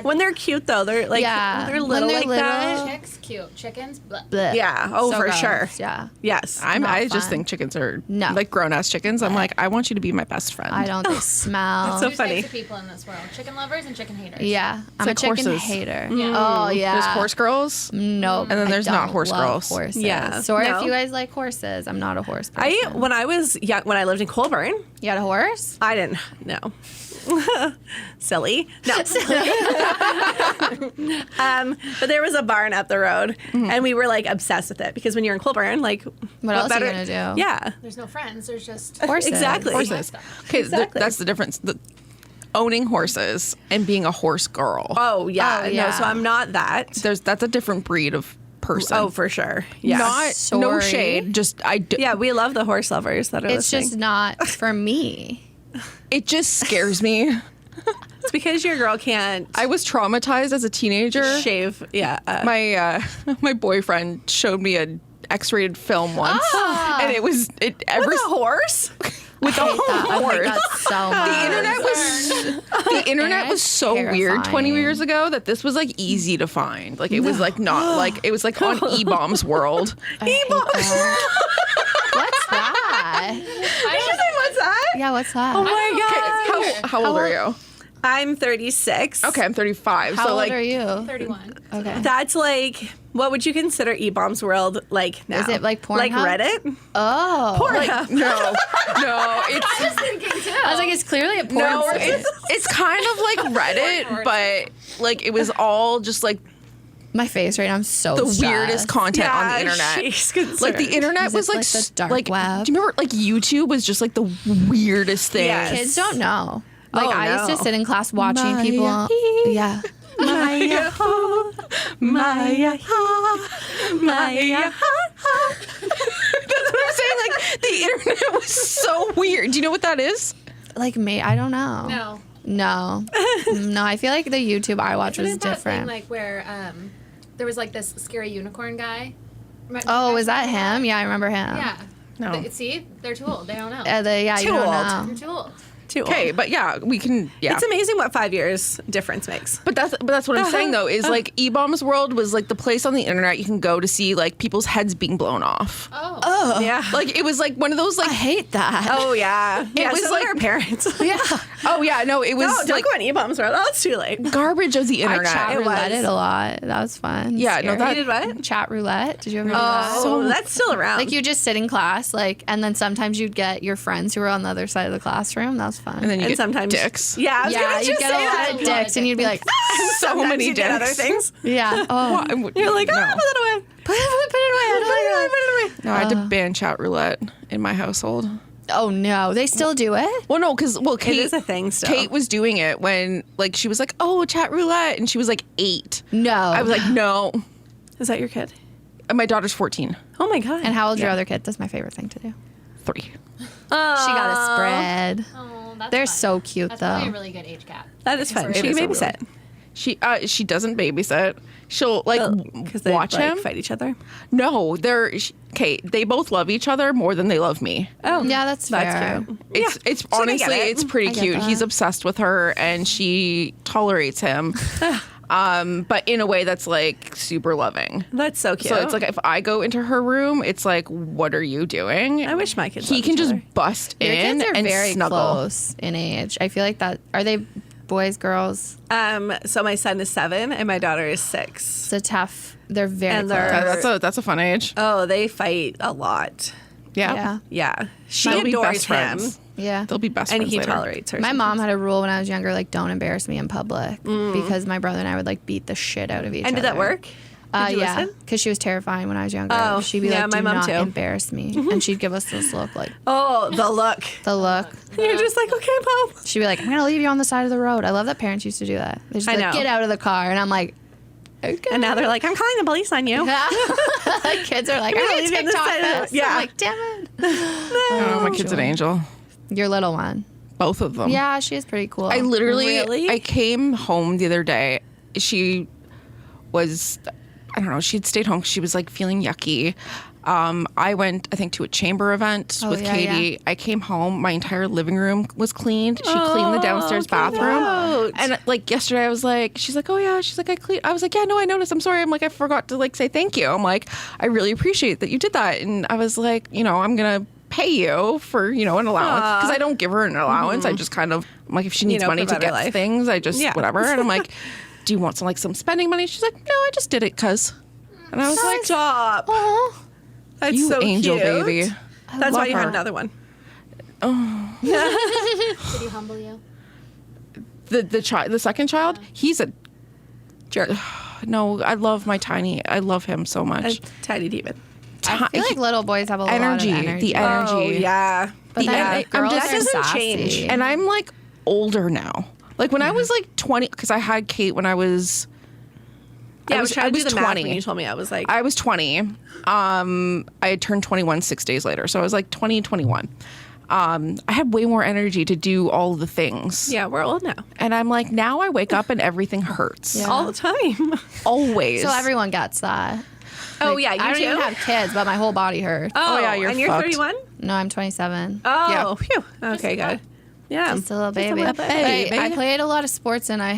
When they're cute though, they're like Yeah, they're when little they're like little. that. Chicks, cute. Chickens, bleh. Blech. Yeah. Oh, So for gross. sure. Yeah. Yes. Not I just fun. think chickens are No. like grown ass chickens. I'm like, I want you to be my best friend. I don't. They smell. so Two funny. types of people in this world: chicken lovers and chicken haters. Yeah, I'm like a chicken horses. hater. Yeah. Oh yeah. There's horse girls. Nope. And then I there's not don't horse love girls. Horses. Yeah. Sorry No. if you guys like horses. I'm not a horse person. When I was young, when I lived in Colborne, You got a horse? I didn't know. Silly. No. But there was a barn up the road, and we were like obsessed with it because when you're in Colborne, like, what else are you better? gonna do? Yeah. There's no friends. There's just Horses. Exactly. Horses. Okay, Exactly. that's the difference. Owning horses and being a horse girl. Oh yeah. Oh, No, yeah. so I'm not that. That's a different breed of person. Oh, for sure. Yeah. Not no Sorry. shade. Just Yeah, we love the horse lovers that are It's listening. just not for me. it just scares me. It's because your girl can't I was traumatized as a teenager. shave. Yeah. My boyfriend showed me a X-rated film once, and it was with a horse? with a I hate horse. that so much. The internet was so weird 20 years ago that this was like easy to find. Like it was like not like it was like on E-Bombs World. What's that? What's that? Yeah, what's that? Oh my God. How old are you? I'm 36. Okay, I'm 35. How so old like are you? 31. Okay. That's like, what would you consider E-Bombs World like now? Is it like Like Pornhub? Reddit? Oh. Pornhub. no, it's I was like, it's clearly a porn no, site. it's kind of like Reddit, but like it was all just like My face right now, I'm so the stressed. weirdest content on the Yeah, internet. she's concerned. Like the internet Is was it like like the dark like web? do you remember like YouTube was just like the weirdest thing? Yes. Kids don't know. Like, Oh, I used to no. sit in class watching people. Yeah. Maya, Maya, Maya. That's what I'm saying. Like the internet was so weird. Do you know what that is? Like, me, I don't know. No. No. No, I feel like the YouTube I watch was Isn't that thing different. like where there was like this scary unicorn guy? Oh, was that him? Yeah, I remember him. Yeah. No. See, they're too old. They don't know. Yeah, you Too don't old. know. You're too old. Too old. Okay, but yeah, we can. Yeah, It's amazing what 5 years difference makes. But that's what I'm saying though is like E-Bombs World was like the place on the internet you can go to see like people's heads being blown off. Oh. Yeah. Like it was like one of those like I hate that. Oh, yeah. It was was like- like our parents. Yeah. oh yeah no it was No, don't like go on E-Bombs World. Oh, it's too late. garbage of the I internet. chat It roulette was. a lot. That was fun. Yeah, no, Scary. that- You did what? Chat roulette. Did you ever do that? Oh, that's still around. Like, you just sit in class, like, and then sometimes you'd get your friends who were on the other side of the classroom. That was fun. and then you and get sometimes dicks. Yeah, I was yeah, gonna you'd just get say a lot that. of dicks, and you'd be like, So Sometimes many you get other dicks. things. yeah. Oh, You're like, no. put it away. put it away. Put it away. No, I had to ban chat roulette in my household. Oh no, they still do it. Well, no, because Kate is a thing still. Kate was doing it when like she was like, oh, chat roulette, and she was like 8. No. I was like, no. Is that your kid? And my daughter's 14. Oh my God. And how old's your other kid? That's my favorite thing to do. 3. She got a spread. Oh, that's They're fun. so cute, That's probably though. a really good age gap. That is fun. It She can is a babysit. She doesn't babysit. She'll like Because they watch him. fight each other. No, Kate. They both love each other more than they love me. Oh, Yeah, that's fair. that's cute. It's I honestly get it. it's pretty I get cute. that. He's obsessed with her and she tolerates him. But in a way that's like super loving. That's so cute. So it's like if I go into her room, it's like, what are you doing? I wish my kids He loved can each just other. bust Your in kids are and very snuggle. close in age. I feel like that. Are they boys, girls? So my son is 7 and my daughter is 6. It's a tough. They're very And close. they're- That's a fun age. Oh, they fight a lot. Yeah. Yeah. Yeah. She They'll be adores best him. friends. Yeah. They'll be best And friends he later. tolerates her. My mom had a rule when I was younger, like, don't embarrass me in public because my brother and I would like beat the shit out of each other. And did that work? Did you Yeah, listen? because she was terrifying when I was younger. Oh, She'd be yeah, like, my "Do mom not too. embarrass me," and she'd give us this look, like Oh, the look. the look. You're just like, okay, mom. She'd be like, "I'm gonna leave you on the side of the road." I love that parents used to do that. They just I be like, know. get out of the car, and I'm like, okay. And now they're like, I'm calling the police on you. Like, kids are like, I'm "I'm gonna gonna leave you on the TikTok side of the- this." Yeah. I'm like, damn it. Oh, my kid's an angel. Your little one. Both of them. Yeah, she is pretty cool. I literally, Really? I came home the other day. She was, I don't know, she'd stayed home 'cause she was like feeling yucky. I went, I think, to a chamber event Oh, with yeah, Katie. yeah. I came home. My entire living room was cleaned. She cleaned the downstairs bathroom. And like yesterday, I was like, she's like, oh yeah. She's like, I cleaned. I was like, yeah, no, I noticed. I'm sorry. I'm like, I forgot to like say thank you. I'm like, I really appreciate that you did that. And I was like, you know, I'm going to pay you for, you know, an allowance because I don't give her an allowance. I just kind of, I'm like, if she needs know, money for to better get life. things, I just, Yeah. whatever. And I'm like, do you want some spending money? She's like, no, I just did it because. And I was like, Stop. That's you so angel cute. baby. That's why love you had her. another one. Did he humble you? The second child, he's a jerk. No, I love my tiny. I love him so A much. tiny demon. I feel like little boys have a Energy, lot of energy. the energy. Oh, yeah. But the then en- girls I'm are just- that doesn't sassy. change. And I'm like older now. Like when I was like 20, because I had Kate when I was Yeah, I was trying to do the math 20. when you told me. I was like, I was 20. I had turned 21 6 days later. So I was like 20, 21. I had way more energy to do all the things. yeah, we're old now. And I'm like, now I wake up and everything hurts. Yeah. All the time. Always. So everyone gets that. Oh, yeah, you I don't too? even have kids, but my whole body hurts. Oh, yeah, you're and you're fucked. 31? No, I'm 27. Oh, Yeah. phew. Okay, good. Yeah. Just a little baby. little baby. I played a lot of sports and I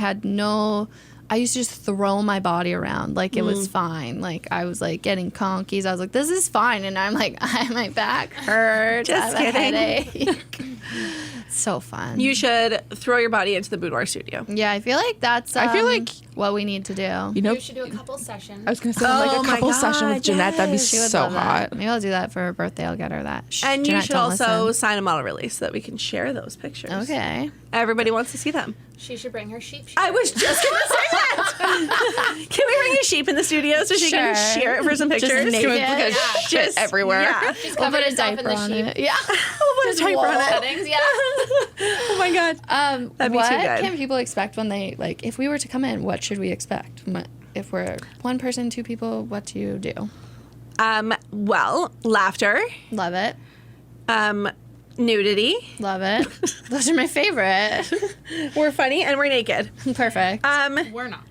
used to just throw my body around like it was fine. Like I was like getting conkies. I was like, this is fine. And I'm like, my back hurts. Just I have kidding. a headache. So fun. You should throw your body into the boudoir studio. Yeah, I feel like that's I feel like- what we need to do. you know, We should do a couple sessions. I was going to say Oh like a my couple session God, with Jeanette. That'd be yes. She would so love that. hot. Maybe I'll do that for her birthday. I'll get her that. And you Jeanette, should don't also listen. sign a model release so that we can share those pictures. Okay. Everybody wants to see them. She should bring her sheep. I was just going to say that. Can we bring a sheep in the studio so she can Sure. share it for some pictures? naked. Because Yeah. shit everywhere. Yeah. She's We'll covered put a herself diaper in the on sheep. it. Yeah. We'll put a diaper on it. Settings, yeah. Oh my God. That'd be what too good. can people expect when they, like, if we were to come in, what should we expect? If we're one person, two people, what do you do? Well, laughter, Love it. nudity. Love it. Those are my favorite. We're funny and we're naked. Perfect. We're not.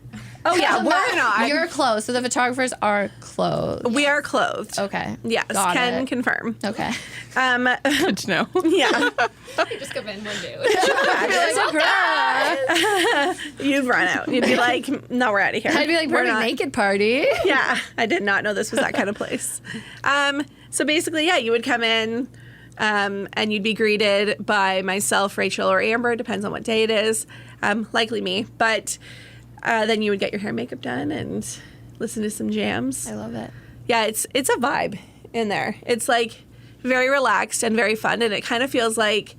Oh yeah, we're not. You're clothed, so the photographers are clothed. We are clothed. Okay. Yes, Got can it. confirm. Okay. Good to know. Yeah. You just come in one dude. You'd run out. You'd be like, no, we're out of here. I'd be like, We're perfect not. naked party. Yeah, I did not know this was that kind of place. So basically, yeah, you would come in and you'd be greeted by myself, Rachel, or Amber, depends on what day it is, likely me. But then you would get your hair and makeup done and listen to some jams. I love it. Yeah, it's a vibe in there. It's like very relaxed and very fun, and it kind of feels like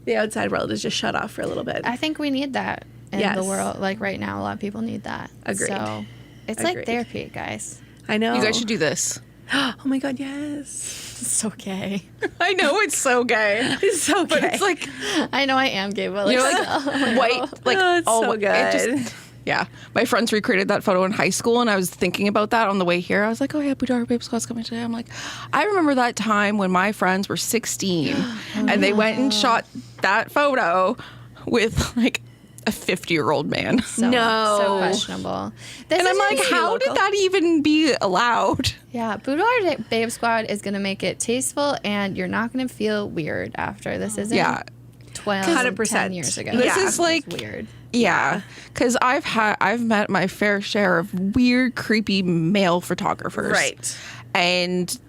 the outside world is just shut off for a little bit. I think we need that in Yes. the world. Like right now, a lot of people need that. Agreed. So it's Agreed. like therapy, guys. I know. You guys should do this. Oh my God, yes. It's okay. I know it's so gay. It's so But gay. it's like, I know I am gay, but like, you know, like white, like Oh, it's all so it good. just, yeah. My friends recreated that photo in high school, and I was thinking about that on the way here. I was like, oh yeah, Boudoir Babes Squad's coming today. I'm like, I remember that time when my friends were 16, and they went and shot that photo with like a 50-year-old man. so, No. so questionable. This And I'm is like, just- how did that even be allowed? Yeah, Boudoir Babes Squad is going to make it tasteful, and you're not going to feel weird after. This isn't Yeah. 12, 100%. 10 years ago. This Yeah. is like, It's weird. yeah, because I've met my fair share of weird, creepy male photographers, Right. And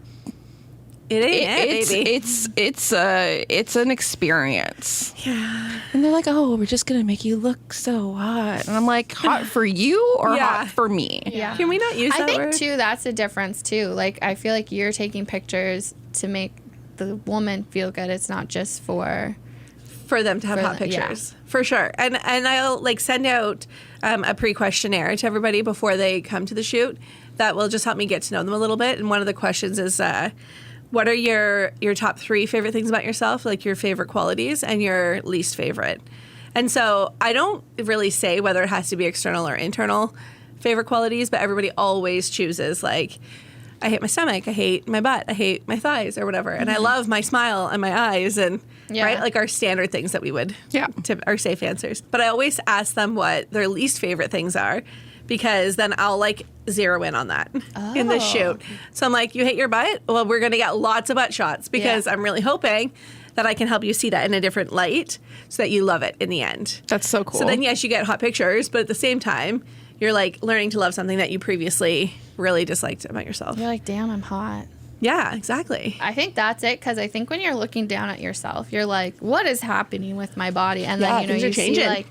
It ain't baby. it's an experience. Yeah. And they're like, oh, we're just gonna make you look so hot, and I'm like, hot for you or Yeah. hot for me? Yeah. Can we not use I that think word? too that's the difference too. Like I feel like you're taking pictures to make the woman feel good. It's not just for For them to have For hot the- yeah. pictures. For sure. And I'll like send out a pre-questionnaire to everybody before they come to the shoot that will just help me get to know them a little bit. And one of the questions is what are your top 3 favorite things about yourself, like your favorite qualities and your least favorite? And so I don't really say whether it has to be external or internal favorite qualities, but everybody always chooses like, I hate my stomach, I hate my butt, I hate my thighs or whatever. And I love my smile and my eyes and Yeah. right, like our standard things that we would our safe answers. But I always ask them what their least favorite things are, because then I'll like zero in on that in the shoot. So I'm like, you hate your butt? Well, we're going to get lots of butt shots because I'm really hoping that I can help you see that in a different light so that you love it in the end. That's so cool. So then, yes, you get hot pictures, but at the same time, you're like learning to love something that you previously really disliked about yourself. you're like, damn, I'm hot. Yeah, exactly. I think that's it because I think when you're looking down at yourself, you're like, what is happening with my body? And Yeah, then things are you see changing. like,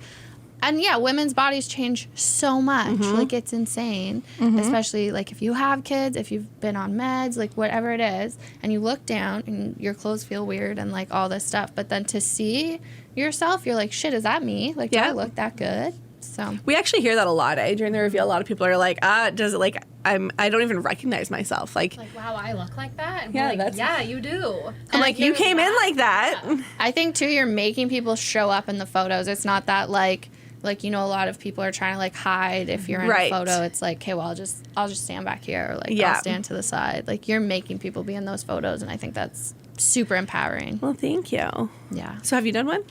and yeah, women's bodies change so much. Like it's insane, especially like if you have kids, if you've been on meds, like whatever it is, and you look down and your clothes feel weird and like all this stuff. But then to see yourself, you're like, shit, is that me? Like, do Yeah. I look that good? So We actually hear that a lot, during the reveal. A lot of people are like, does it like I don't even recognize myself. Like Wow, I look like that? And Yeah, we're like, that's- yeah, you do. I'm like, you came in like that. I think too, you're making people show up in the photos. It's not that like like, you know, a lot of people are trying to like hide if you're in Right. a photo. It's like, okay, well, I'll just stand back here, or like Yeah. I'll stand to the side. Like, you're making people be in those photos, and I think that's super empowering. Well, thank you. Yeah. So have you done one?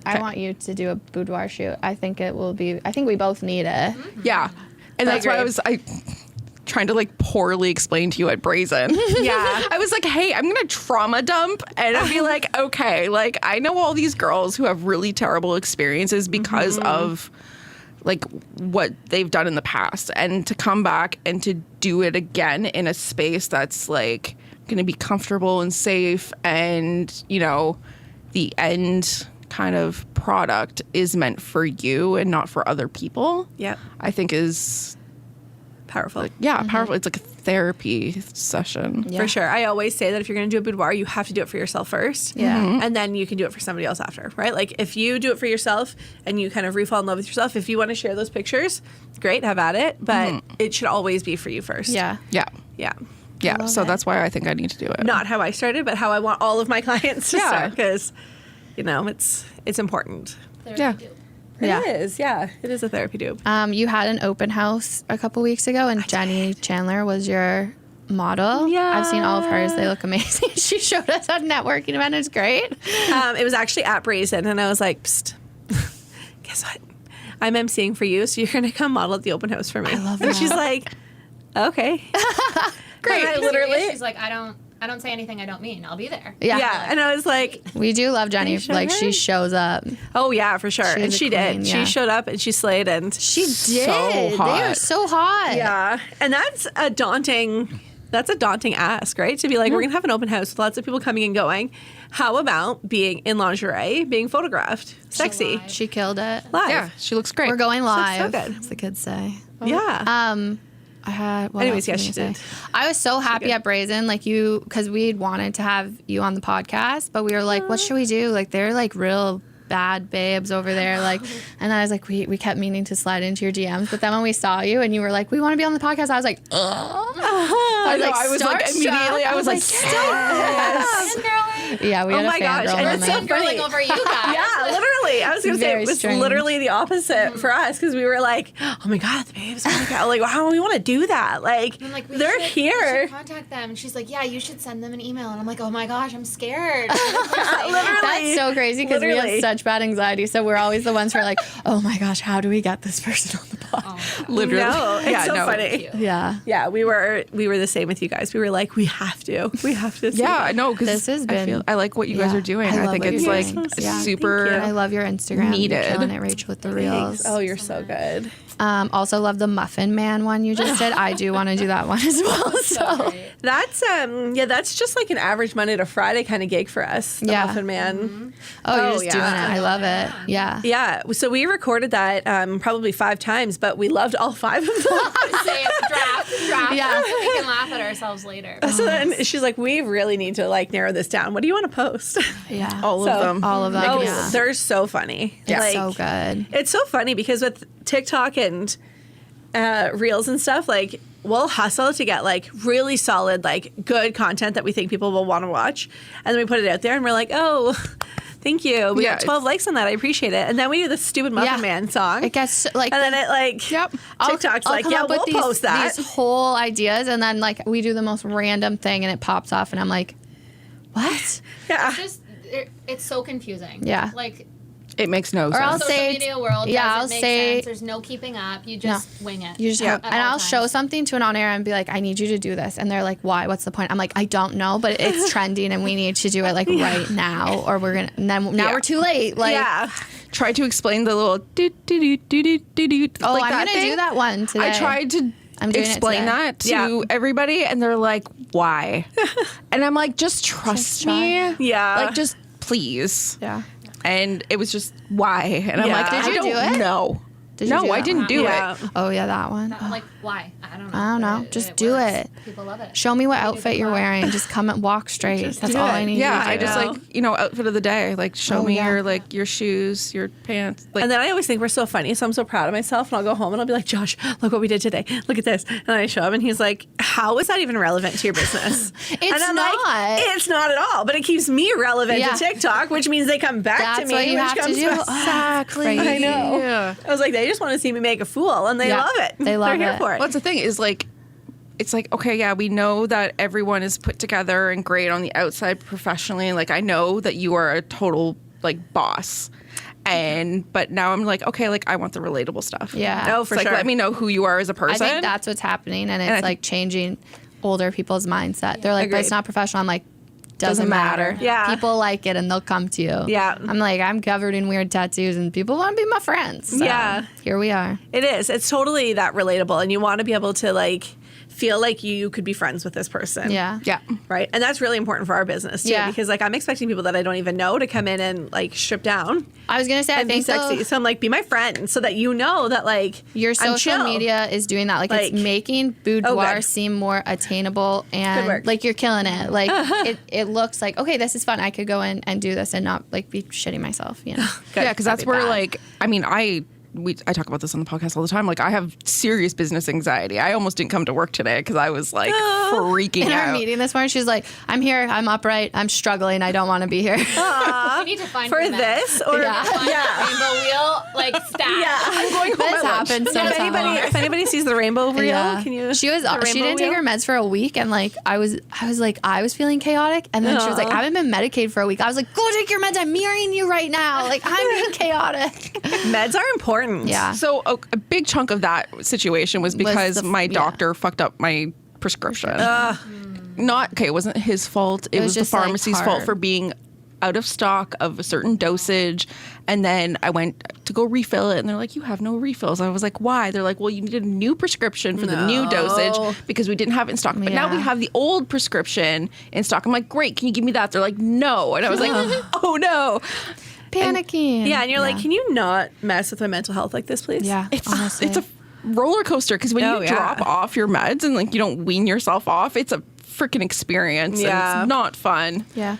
I want you to do a boudoir shoot. I think we both need it. Yeah. And that's why I trying to like poorly explain to you at Brazen. Yeah. I was like, hey, I'm gonna trauma dump, and I'd be like, okay, like I know all these girls who have really terrible experiences because of like what they've done in the past, and to come back and to do it again in a space that's like gonna be comfortable and safe, and you know, the end kind of product is meant for you and not for other people. Yep. I think is Powerful. powerful. It's like a therapy session. Yeah. For sure. I always say that if you're going to do a boudoir, you have to do it for yourself first. Yeah. And then you can do it for somebody else after, right? Like if you do it for yourself and you kind of re-fall in love with yourself, if you want to share those pictures, great, have at it. But it should always be for you first. Yeah. Yeah. Yeah. Yeah. So that's why I think I need to do it. Not how I started, but how I want all of my clients to Yeah. start. Because, you know, it's important. Yeah. Yeah. It is. Yeah. It is a therapy dupe. You had an open house a couple weeks ago, and Jenny Chandler was your model. Yeah. I've seen all of hers. They look amazing. She showed us at a networking event. It's great. It was actually at Brazen, and I was like, psst, guess what? I'm emceeing for you, so you're going to come model at the open house for me. I love And that. she's like, okay. Great. And I literally, She's like, I don't say anything I don't mean. I'll be there. Yeah. and I was like, We do love Jenny. show Like, her? she shows up. oh yeah, for sure. She And is a she queen, did. yeah. She showed up and she slayed, and She did. So hot. They are so hot. yeah. And that's a daunting ask, right? To be like, we're going to have an open house with lots of people coming and going. How about being in lingerie, being photographed, sexy, live. She killed it. live? Yeah. She looks great. We're going looks so live, good. as the kids say. Yeah. I had. What Anyways, else was yeah, I she gonna did. say? I was so happy at Brazen, like you, because we wanted to have you on the podcast, but we were like, what should we do? Like, they're like real bad babes over there, like, and I was like, we kept meaning to slide into your DMs, but then when we saw you and you were like, we want to be on the podcast, I was like, I was like starstruck. immediately. I was like, yeah, we had Oh my a gosh, fangirl and moment. it's so funny. Fangirling over you guys. Yeah, literally. I was going to say Very it was strange. literally the opposite for us, because we were like, oh my God, the babes. Oh my God. Like, wow, we want to do that. Like, I'm like, they're we here. should contact them. And she's like, yeah, you should send them an email. And I'm like, oh my gosh, I'm scared. That's so crazy because we have Literally. such bad anxiety. So we're always the ones who are like, oh my gosh, how do we get this person on the pod? literally. No, it's so funny. Yeah. Yeah, we were the same with you guys. We were like, we have to. See Yeah, I it. know, because This has been- I like what you guys yeah, are doing. I I, love think what it's you're like doing. Yeah. super. Thank you. I love your Instagram. Needed. You're killing it, Rachel, with the reels. Oh, you're so good. Also love the Muffin Man one you just did. I do want to do that one as well. So That's just like an average Monday to Friday kind of gig for us. The Yeah. Muffin Man. you're just doing it. I love it. Yeah. Yeah, so we recorded that probably 5 times, but we loved all 5 of them. Say it, draft. Yeah. So we can laugh at ourselves later. So then she's like, we really need to like narrow this down. What do you want to post? Yeah. All of them. All of them. Oh, yeah. they're so funny. It's Like, so good. It's so funny because with TikTok and reels and stuff, like we'll hustle to get like really solid, like good content that we think people will want to watch, and then we put it out there, and we're like, oh, thank you. We Yeah, got 12 likes on that. I appreciate it. And then we do the stupid Muffin Yeah. Man song, It gets like. and then it like TikTok's I'll like, come yeah, up we'll with post that. These whole ideas, and then like we do the most random thing, and it pops off, and I'm like, what? Yeah. It's so confusing. Yeah. Like, It makes no Or I'll sense. social say- media world yeah, doesn't I'll make say- sense. There's no keeping up. You just wing it. You just Yeah. hope, At and all I'll show times. something to an on air and be like, I need you to do this, and they're like, why? What's the point? I'm like, I don't know, but it's trending, and we need to do it like right now, or we're gonna. And then now Yeah. we're too late. Like, Yeah. Try to explain the little do. oh, like I'm that gonna thing. do that one today. I tried to I'm doing it explain today. that to Yeah. everybody, and they're like, "Why?" And I'm like, "Just trust me. Yeah. Like, just please." Yeah. And it was just why, and I'm Yeah. like, Did "I you don't do it? know." Did you No, do I that didn't one? do Yeah. it. Oh yeah, that one. That, like, why? I don't know. I don't know. But Just do works. it. People love it. Show me what They do outfit the you're clap. wearing. Just come and walk straight. That's do all it. I need. Yeah, you to I do. just like, outfit of the day. Like, show Oh, me yeah. your, like, your shoes, your pants. Like, And then I always think we're so funny, so I'm so proud of myself. And I'll go home and I'll be like, Josh, look what we did today. Look at this. And I show him, and he's like, how is that even relevant to your business? It's and I'm not. like, it's not at all. But it keeps me relevant Yeah. to TikTok, which means they come back to That's me. what you which have to comes do. back- Exactly. I know. Yeah. I was like, they just want to see me make a fool, and they Yeah. love it. They love They're here it. for it. Well, that's the thing is like, it's like, okay, yeah, we know that everyone is put together and great on the outside professionally. And like, I know that you are a total like boss. But now I'm like, okay, like I want the relatable stuff. Yeah. Oh, It's for like, sure. let me know who you are as a I person. think that's what's happening, and it's I like changing older people's mindset. They're like, but Agreed. it's not professional. I'm like, doesn't Doesn't matter. matter. Yeah. People like it, and they'll come to you. Yeah. I'm like, I'm covered in weird tattoos, and people want to be my friends. So Yeah. Here we are. It is. It's totally that relatable, and you want to be able to like feel like you could be friends with this person. Yeah. yeah. Right. And that's really important for our business too, Yeah. because like I'm expecting people that I don't even know to come in and like strip down I was gonna say, I and be think sexy. though, So I'm like, be my friend, so that you know that like your I'm social chill. media is doing that. Like, Like- it's making Oh, boudoir good. seem more attainable, Good and work. like you're killing it. Like it looks like, okay, this is fun. I could go in and do this and not like be shitting myself. You know. Good. Yeah, because that's That'd be where bad. like, I mean, I talk about this on the podcast all the time. Like, I have serious business anxiety. I almost didn't come to work today because I was like freaking In our out. meeting this morning, she's like, "I'm here. I'm upright. I'm struggling. I don't want to be here." You need to find for your meds. this or Yeah. Find yeah. Rainbow wheel, like stat. Yeah. I'm going home This at lunch. happens If sometimes. anybody sees the rainbow reel, Yeah. can you? She the she rainbow didn't take wheel? her meds for a week, and like I was feeling chaotic, and then she was like, "I haven't been medicated for a week." I was like, "Go take your meds. I'm mirroring you right now. Like I'm being chaotic." Meds are important. Yeah. So a big chunk of that situation was because the- my yeah. doctor fucked up my prescription. Not okay. It wasn't his fault. It was was the just, like, pharmacy's fault hard. for being out of stock of a certain dosage. And then I went to go refill it, and they're like, "You have no refills." I was like, "Why?" They're like, "Well, you needed a new prescription for the new dosage because we didn't have it in stock. But now we Yeah. have the old prescription in stock." I'm like, "Great, can you give me that?" They're like, "No," and I was like, "Oh no." Panicking. Yeah, and you're like, can you not mess with my mental health like this, please? Yeah. It's a roller coaster because when Oh, you yeah. drop off your meds and like you don't wean yourself off, it's a freaking experience. Yeah. And it's not fun. yeah.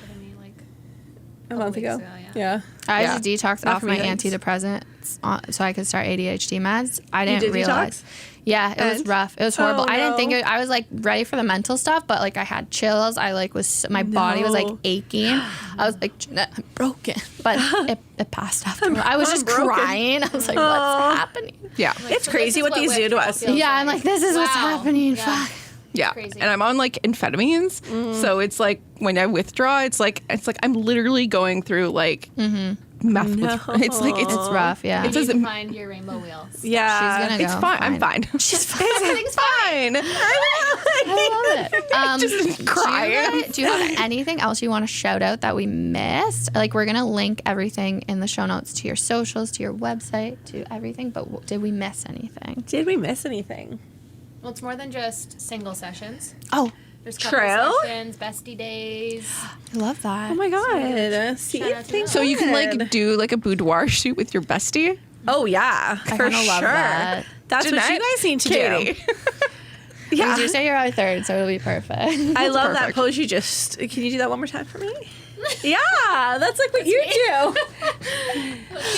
A month ago. ago, Yeah. I Yeah. just detoxed Not off for my me, thanks. antidepressants so I could start ADHD meds. I didn't did realize. detox? Yeah, it was And? rough. It was horrible. Oh, I didn't think no. I was like ready for the mental stuff, but like I had chills. I like my body was like No. aching. I was like, Jeanette, I'm broken, but it passed after. I was just broken. crying. I was like, what's happening? Yeah. It's So crazy this is what these do to withdrawal us. feels Yeah, I'm like, this is what's Wow. happening. Yeah. Fuck. Yeah. Crazy. And I'm on like amphetamines. So it's like when I withdraw, it's like I'm literally going through like meth. It's like It's rough. Yeah, You It's need as to im- find your rainbow wheels. Yeah. she's gonna it's go. fine. I'm fine. She's fine. Everything's fine. I love it. Just crying. Do you have anything else you want to shout out that we missed? Like, we're going to link everything in the show notes to your socials, to your website, to everything. But did we miss anything? Did we miss anything? Well, it's more than just single sessions. Oh, There's couple True. sessions, bestie days. I love that. Oh my god. See, Shout out to things So you can good. like do like a boudoir shoot with your bestie. Oh yeah, I for kinda sure. love that. That's what you Jeanette, guys need to Katie. do. Yeah. You say you're our third, so it'll be perfect. I love that perfect. pose you just. Can you do that one more time for me? Yeah, that's like what you do.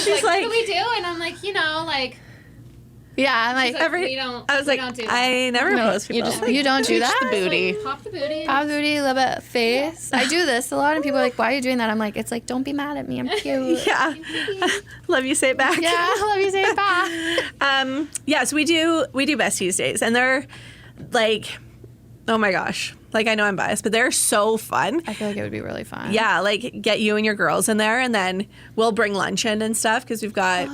She's like- what do we do? And I'm like, like Yeah, I'm like, she's like, we don't. I was we like, don't do that. I never pose people. you don't do that? The booty. Pop the booty. Pop booty, a little bit of face. I do this a lot, and people are like, "Why are you doing that?" I'm like, "It's like, don't be mad at me. I'm cute." Yeah, love you. Say it back. Yeah, I love you. Say it back. Yeah, so we do besties days, and they're like, oh my gosh, like I know I'm biased, but they're so fun. I feel like it would be really fun. Yeah, like get you and your girls in there, and then we'll bring lunch in and stuff because we've got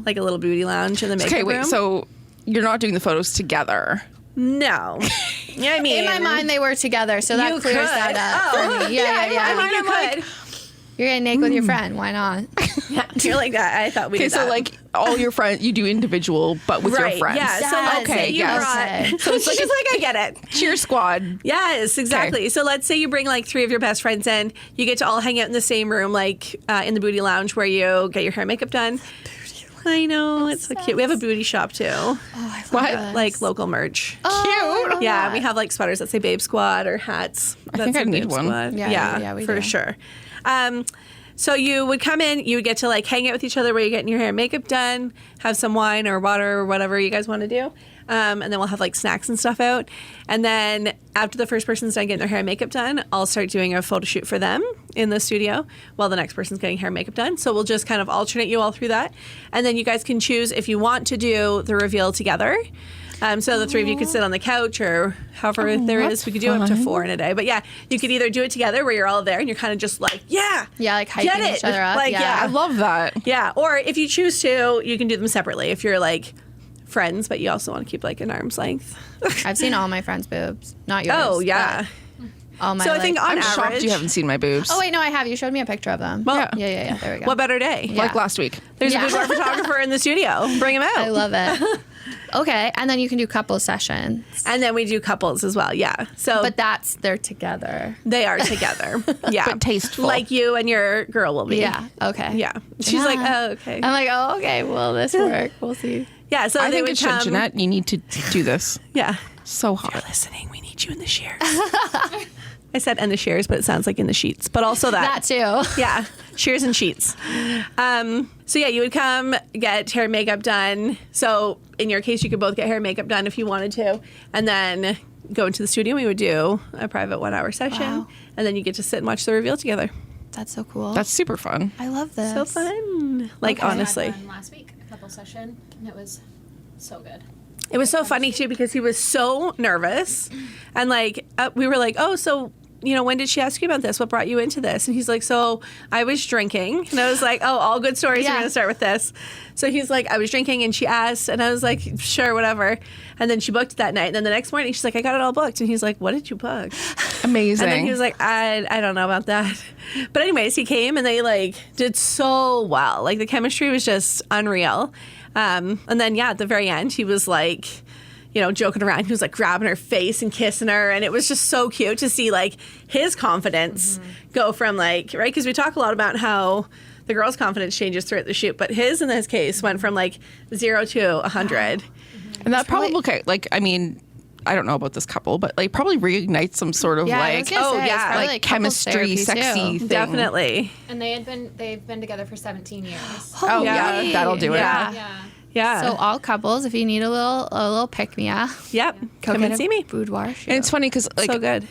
like a little booty lounge in the makeup Okay, wait. room. So you're not doing the photos together. No, yeah, I mean, In my mind, they were together, so that You clears could. that up Oh. for me. Yeah. I mean, you could. You're getting naked with your friend. Why not? Yeah, you're like that. I thought we Okay, did so that. like all your friends, you do individual, but with right, your friends. yeah. So Yes. let's say Okay, you yes. brought. Okay. So it's like, she's like, I get it. Cheer squad. Yes, exactly. So let's say you bring like 3 of your best friends in. You get to all hang out in the same room, like in the booty lounge where you get your hair and makeup done. I know, it's so cute. We have a booty shop too. Oh, I love What? this. Like local merch. Cute. Yeah, we have like sweaters that say Babe Squad or hats. I think that I say need Babe one. Squad. Yeah, we for do. sure. So you would come in, you would get to like hang out with each other where you're getting your hair and makeup done, have some wine or water or whatever you guys want to do. And then we'll have like snacks and stuff out. And then after the first person's done getting their hair and makeup done, I'll start doing a photo shoot for them in the studio while the next person's getting hair and makeup done. So we'll just kind of alternate you all through that. And then you guys can choose if you want to do the reveal together. So the three of you could sit on the couch or however there is. We could do up to 4 in a day. But yeah, you could either do it together where you're all there and you're kind of just like, yeah, like hyping get it. each other up. Like, I love that. yeah. Or if you choose to, you can do them separately if you're like friends, but you also want to keep like an arm's length. I've seen all my friends' boobs. Not yours. Oh, yeah. but all my, So I think on I'm average, shocked you haven't seen my boobs. Oh, wait, no, I have. You showed me a picture of them. Well, yeah. There we go. what better day? Like last week. There's Yeah. a boudoir photographer in the studio. Bring him out. I love it. Okay, and then you can do couple sessions. And then we do couples as well. Yeah. So But they're together. they are together. Yeah. But tasteful. Like you and your girl will be. Yeah, okay. Yeah. She's like, oh, okay. I'm like, oh, okay, will this work? We'll see. Yeah. So I they think would it should, come. Jeanette. You need to do this. Yeah. So hot. You're listening. We need you in the shears. I said and the shears, but it sounds like in the sheets. But also That too. Yeah, shears and sheets. So yeah, you would come get hair and makeup done. So in your case, you could both get hair and makeup done if you wanted to, and then go into the studio. We would do a private 1-hour session, Wow. and then you get to sit and watch the reveal together. That's so cool. That's super fun. I love this. So fun. Like Okay. honestly, I had one last week, a couple session, and it was so good. it was so funny too because he was so nervous, and like we were like, oh, so. You know, when did she ask you about this? What brought you into this? And he's like, so I was drinking. And I was like, oh, all good stories. Yeah. We're going to start with this. So he's like, I was drinking and she asked. And I was like, sure, whatever. And then she booked that night. And then the next morning, she's like, I got it all booked. And he's like, what did you book? Amazing. And then he was like, I don't know about that. But anyways, he came and they like did so well. Like the chemistry was just unreal. And then, yeah, at the very end, he was like, you know, joking around. He was like grabbing her face and kissing her. And it was just so cute to see like his confidence go from like, right? Because we talk a lot about how the girl's confidence changes throughout the shoot, but his in this case went from like 0 to 100. and that probably, okay, like, I mean, I don't know about this couple, but like probably reignites some sort of Yeah, I was like, gonna say, it's yeah, probably, like couples chemistry, therapy, sexy too. thing. Definitely. And they've been together for 17 years. Oh, Yeah. yeah, that'll do it. Yeah. Yeah. Yeah. So all couples, if you need a little pick me up, Yep. Come and see me. Boudoir shoot. And it's funny because like So good.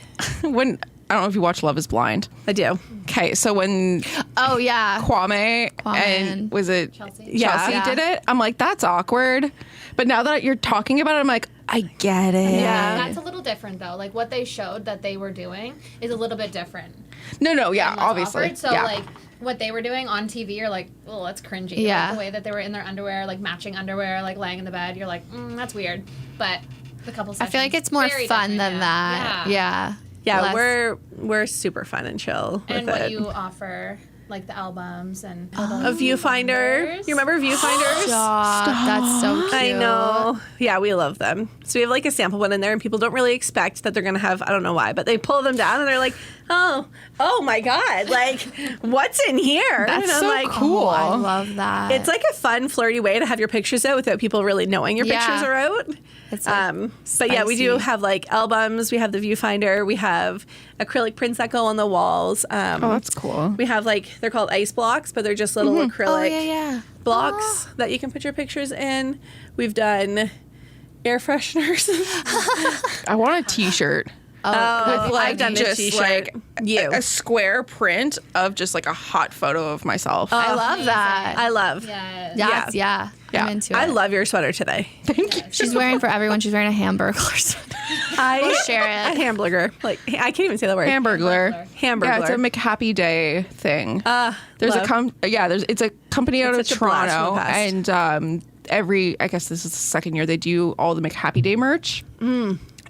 when I don't know if you watch Love Is Blind. I do. Okay, so when Oh yeah. Kwame and and- was it Chelsea. Chelsea Yeah. did it, I'm like, that's awkward. But now that you're talking about it, I'm like, I get it. Yeah. That's a little different though. Like what they showed that they were doing is a little bit different. No, yeah, and less obviously. awkward. So yeah. like what they were doing on TV, you're like, oh, that's cringy. Yeah. Like, the way that they were in their underwear, like matching underwear, like laying in the bed, you're like, that's weird. But the couple I sessions, feel like it's more very fun different, than yeah. that. Yeah. Yeah. Yeah, Less- we're super fun and chill with And what it. you offer, like the albums and A viewfinder. You remember viewfinders? Stop. That's so cute. I know. Yeah, we love them. So we have like a sample one in there, and people don't really expect that they're going to have, I don't know why, but they pull them down and they're like, oh my God, like, what's in here? That's and I'm so like, cool. Oh, I love that. It's like a fun, flirty way to have your pictures out without people really knowing your Yeah. pictures are out. It's like But yeah, we do spicy. have like albums. We have the viewfinder. We have acrylic prints that go on the walls. Oh, that's cool. We have like, they're called ice blocks, but they're just little acrylic Oh yeah. blocks that you can put your pictures in. We've done air fresheners. I want a t-shirt. Oh, Like, I've done just this t-shirt. like You. a square print of just like a hot photo of myself. I love that. I love. Yeah. Yes, yeah. Yeah. I'm into it. I love your sweater today. Thank you. She's wearing for everyone. She's wearing a hamburger. sweater. I share it. A hamburger. Like I can't even say the word. Hamburglar. Hamburger. Yeah, it's a McHappy Day thing. There's love. it's a company out of It's such a blast from Toronto, the past. and I guess this is the second year they do all the McHappy Day merch.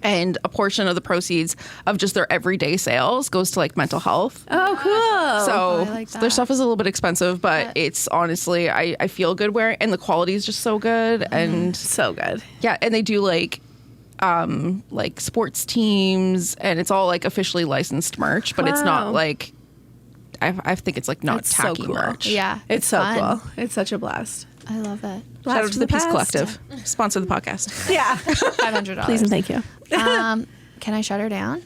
And a portion of the proceeds of just their everyday sales goes to like mental health. Oh, cool. So I like their that. stuff is a little bit expensive, but it's honestly, I feel good wearing, and the quality is just so good. And so good. yeah, and they do like sports teams, and it's all like officially licensed merch, but it's Wow. not like, I think it's like not It's so tacky cool. merch. Yeah. It's so fun. cool. It's such a blast. I love it. Shout out to the Peace past. Collective. Sponsor the podcast. Yeah. $500. Please and thank you. Can I shut her down?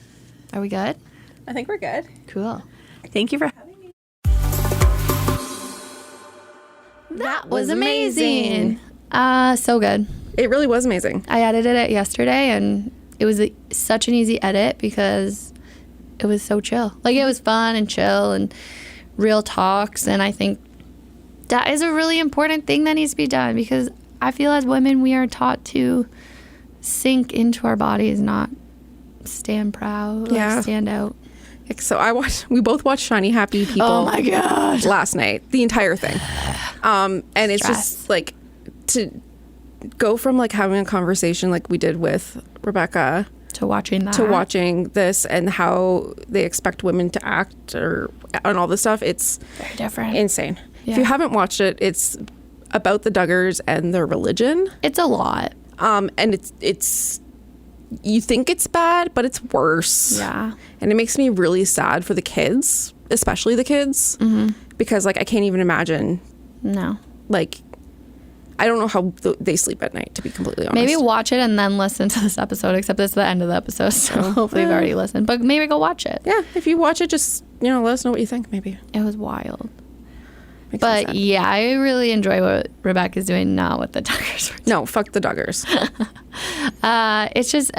Are we good? I think we're good. Cool. Thank you for having me. That was amazing. So good. It really was amazing. I edited it yesterday, and it was such an easy edit because it was so chill. Like, it was fun and chill and real talks, and I think that is a really important thing that needs to be done, because I feel as women we are taught to sink into our bodies, not stand proud or stand out. So we both watched Shiny Happy People. Oh my God. Last night, the entire thing. And it's Stress. just like to go from like having a conversation like we did with Rebecca To watching that. to watching this and how they expect women to act and all this stuff. It's Very different. insane. If Yeah. you haven't watched it, it's about the Duggars and their religion. It's a lot. And it's you think it's bad, but it's worse. Yeah. And it makes me really sad for the kids, especially the kids, because like I can't even imagine. No. Like, I don't know how they sleep at night, to be completely honest. Maybe watch it and then listen to this episode, except it's the end of the episode, so hopefully you've already listened. But maybe go watch it. Yeah, if you watch it, just let us know what you think. Maybe. It was wild. Makes me But sad. yeah, I really enjoy what Rebecca's doing now with the Duggars. No, fuck the Duggars. It's just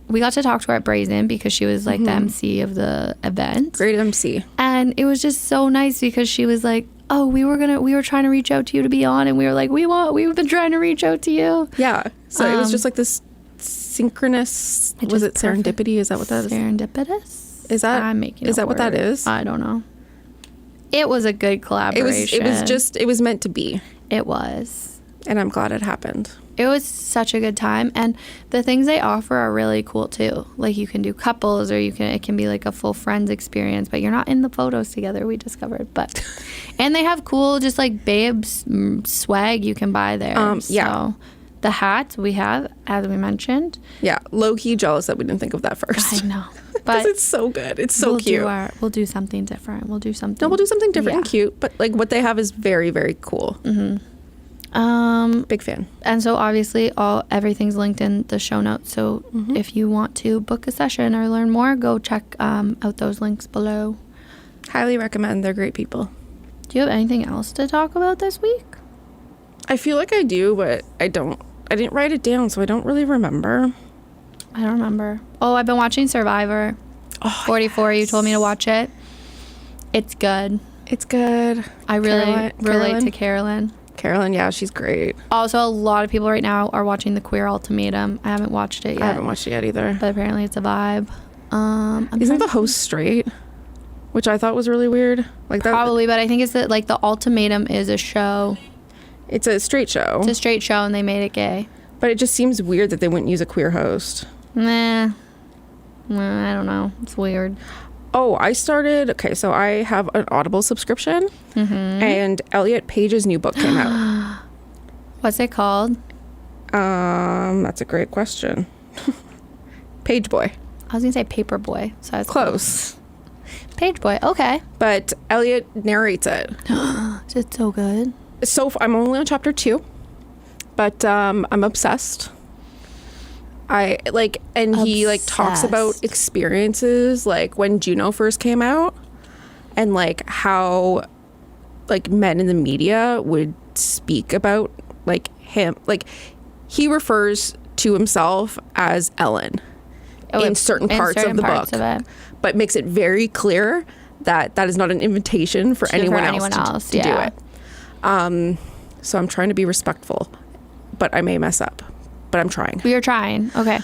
we got to talk to her at Brazen because she was like the MC of the event. Great MC. And it was just so nice because she was like, "Oh, we were trying to reach out to you to be on," and we were like, "We've been trying to reach out to you." Yeah. So it was just like this synchronous. Was it serendipity? Is that what that is? Serendipitous? Is that? I'm making. Is a that what that word. is? I don't know. It was a good collaboration. It was meant to be, It was. and I'm glad it happened. It was such a good time, and the things they offer are really cool too. Like, you can do couples, or it can be like a full friends experience, but you're not in the photos together, we discovered. But and they have cool just like babes swag you can buy there. Yeah. So the hats we have, as we mentioned. Yeah, low key jealous that we didn't think of that first. I know. Because But it's so good. It's so we'll cute. we'll do something different. We'll do something. No, we'll do something different and Yeah. cute. But like what they have is very, very cool. Big fan. And so obviously everything's linked in the show notes. So if you want to book a session or learn more, go check out those links below. Highly recommend. They're great people. Do you have anything else to talk about this week? I feel like I do, but I don't. I didn't write it down, so I don't really remember. I don't remember. Oh, I've been watching Survivor. 44. You told me to watch it. It's good. It's good. I really relate Carolyn? to Carolyn. Carolyn, yeah, she's great. Also, a lot of people right now are watching The Queer Ultimatum. I haven't watched it yet. I haven't watched it yet either. But apparently it's a vibe. Isn't the host straight? Which I thought was really weird. Like that. Probably, but I think it's that like The Ultimatum is a show. It's a straight show. It's a straight show and they made it gay. But it just seems weird that they wouldn't use a queer host. Nah. I don't know. It's weird. Oh, okay, so I have an Audible subscription, and Elliot Page's new book came out. What's it called? That's a great question. Page Boy. I was gonna say Paperboy. So I was Close. Page Boy. Okay. But Elliot narrates it. It's so good. So I'm only on chapter 2, but I'm obsessed. He like talks about Obsessed. experiences like when Juno first came out, and like how like men in the media would speak about like him. Like he refers to himself as Ellen in certain parts of the book, but makes it very clear that that is not an invitation for anyone else to do it. So I'm trying to be respectful, but I may mess up. But I'm trying. You're trying. Okay.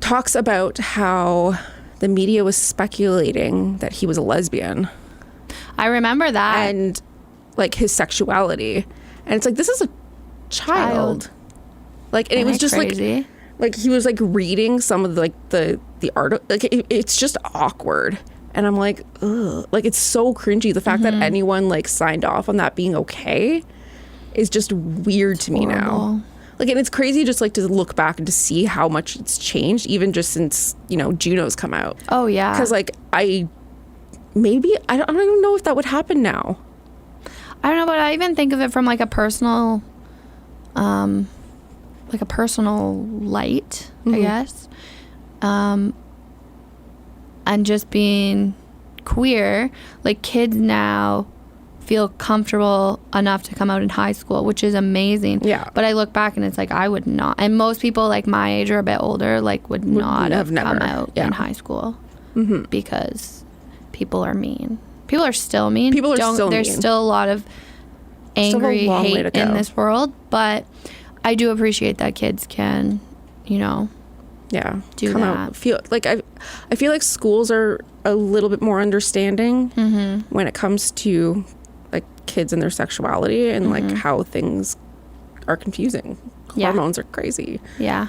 Talks about how the media was speculating that he was a lesbian I remember that. and like his sexuality. And it's like, this is a child. Like, and it was just crazy. like he was like reading some of the art. Like it's just awkward. And I'm like, ugh. Like it's so cringy. The fact that anyone like signed off on that being okay is just weird to me now. Horrible. Like, and it's crazy just like to look back and to see how much it's changed, even just since, Juno's come out. Oh yeah. Because like I don't even know if that would happen now. I don't know, but I even think of it from like a personal light, I guess. And just being queer, like kids now feel comfortable enough to come out in high school, which is amazing. Yeah. But I look back and it's like I would not, and most people like my age or a bit older like would not have come out in high school because people are mean. People are still mean. There's still a lot of angry hate in this world, but I do appreciate that kids can, do come out. Feel like I feel like schools are a little bit more understanding when it comes to like kids and their sexuality and like how things are confusing. Hormones are crazy. Yeah.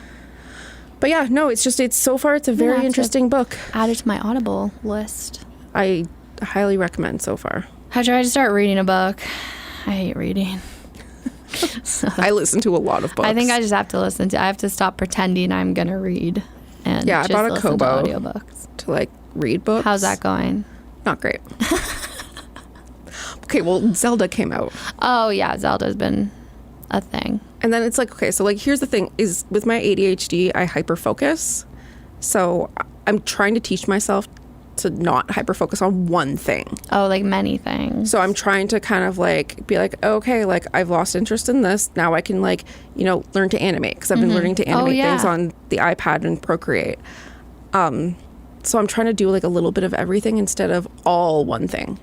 But yeah, no, it's so far it's a very interesting book. Add it to my Audible list. I highly recommend so far. I tried to start reading a book. I hate reading. So I listen to a lot of books. I think I just have to I have to stop pretending I'm going to read and I bought a Kobo to audiobooks. To like read books. How's that going? Not great. Okay, well, Zelda came out. Oh, yeah, Zelda's been a thing. And then it's like, okay, so like here's the thing is with my ADHD, I hyperfocus. So I'm trying to teach myself to not hyperfocus on one thing. Oh, like many things. So I'm trying to kind of like be like, okay, like I've lost interest in this. Now I can like, learn to animate because I've been learning to animate things on the iPad and Procreate. So I'm trying to do like a little bit of everything instead of all one thing.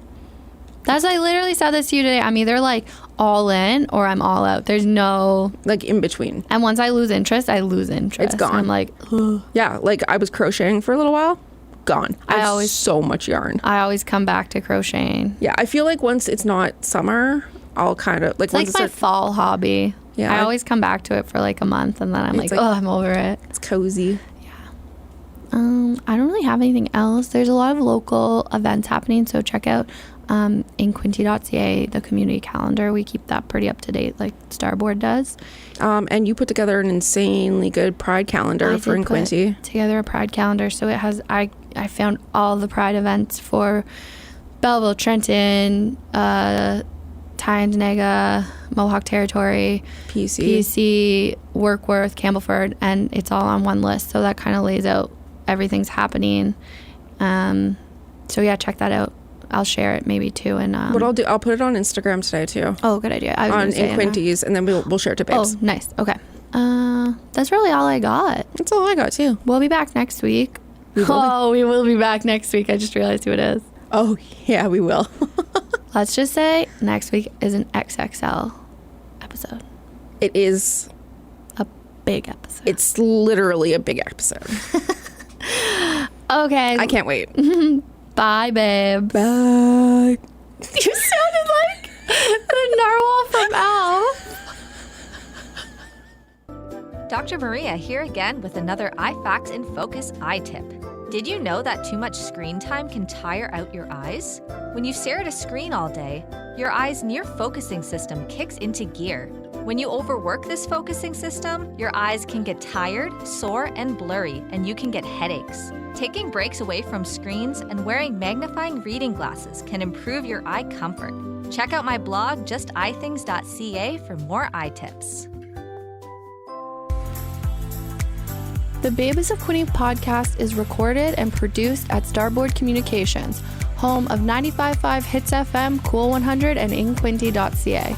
I literally said this to you today. I'm either like all in or I'm all out. There's no like in between. And once I lose interest, I lose interest. It's gone. And I'm like, ugh. Yeah, like I was crocheting for a little while. Gone. I have so much yarn. I always come back to crocheting. Yeah, I feel like once it's not summer, I'll kind of like. It's like my fall hobby. Yeah, I always come back to it for like a month, and then I'm like, oh, I'm over it. It's cozy. I don't really have anything else. There's a lot of local events happening, so check out inquinty.ca, the community calendar. We keep that pretty up to date, like Starboard does. And you put together an insanely good Pride calendar for Inquinty. Together a Pride calendar, so it has. I found all the Pride events for Belleville, Trenton, Tyendinaga, Mohawk Territory, PC, Warkworth, Campbellford, and it's all on one list. So that kind of lays out everything's happening. So yeah, check that out. I'll share it maybe too. And what I'll do, I'll put it on Instagram today too. Oh, good idea. On Inquinty's, and then we'll share it to Babes. Oh, nice. Okay. That's really all I got. That's all I got too. We'll be back next week. We will be back next week. I just realized who it is. Oh, yeah, we will. Let's just say next week is an XXL episode. It is a big episode. It's literally a big episode. Okay. I can't wait. Bye, babe. Bye. You sounded like the narwhal from Alf. Dr. Maria here again with another iFacts in Focus eye tip. Did you know that too much screen time can tire out your eyes? When you stare at a screen all day, your eye's near focusing system kicks into gear. When you overwork this focusing system, your eyes can get tired, sore, and blurry, and you can get headaches. Taking breaks away from screens and wearing magnifying reading glasses can improve your eye comfort. Check out my blog, justeyethings.ca, for more eye tips. The Babes of Quinny podcast is recorded and produced at Starboard Communications, home of 95.5 Hits FM, Cool 100, and inquinty.ca.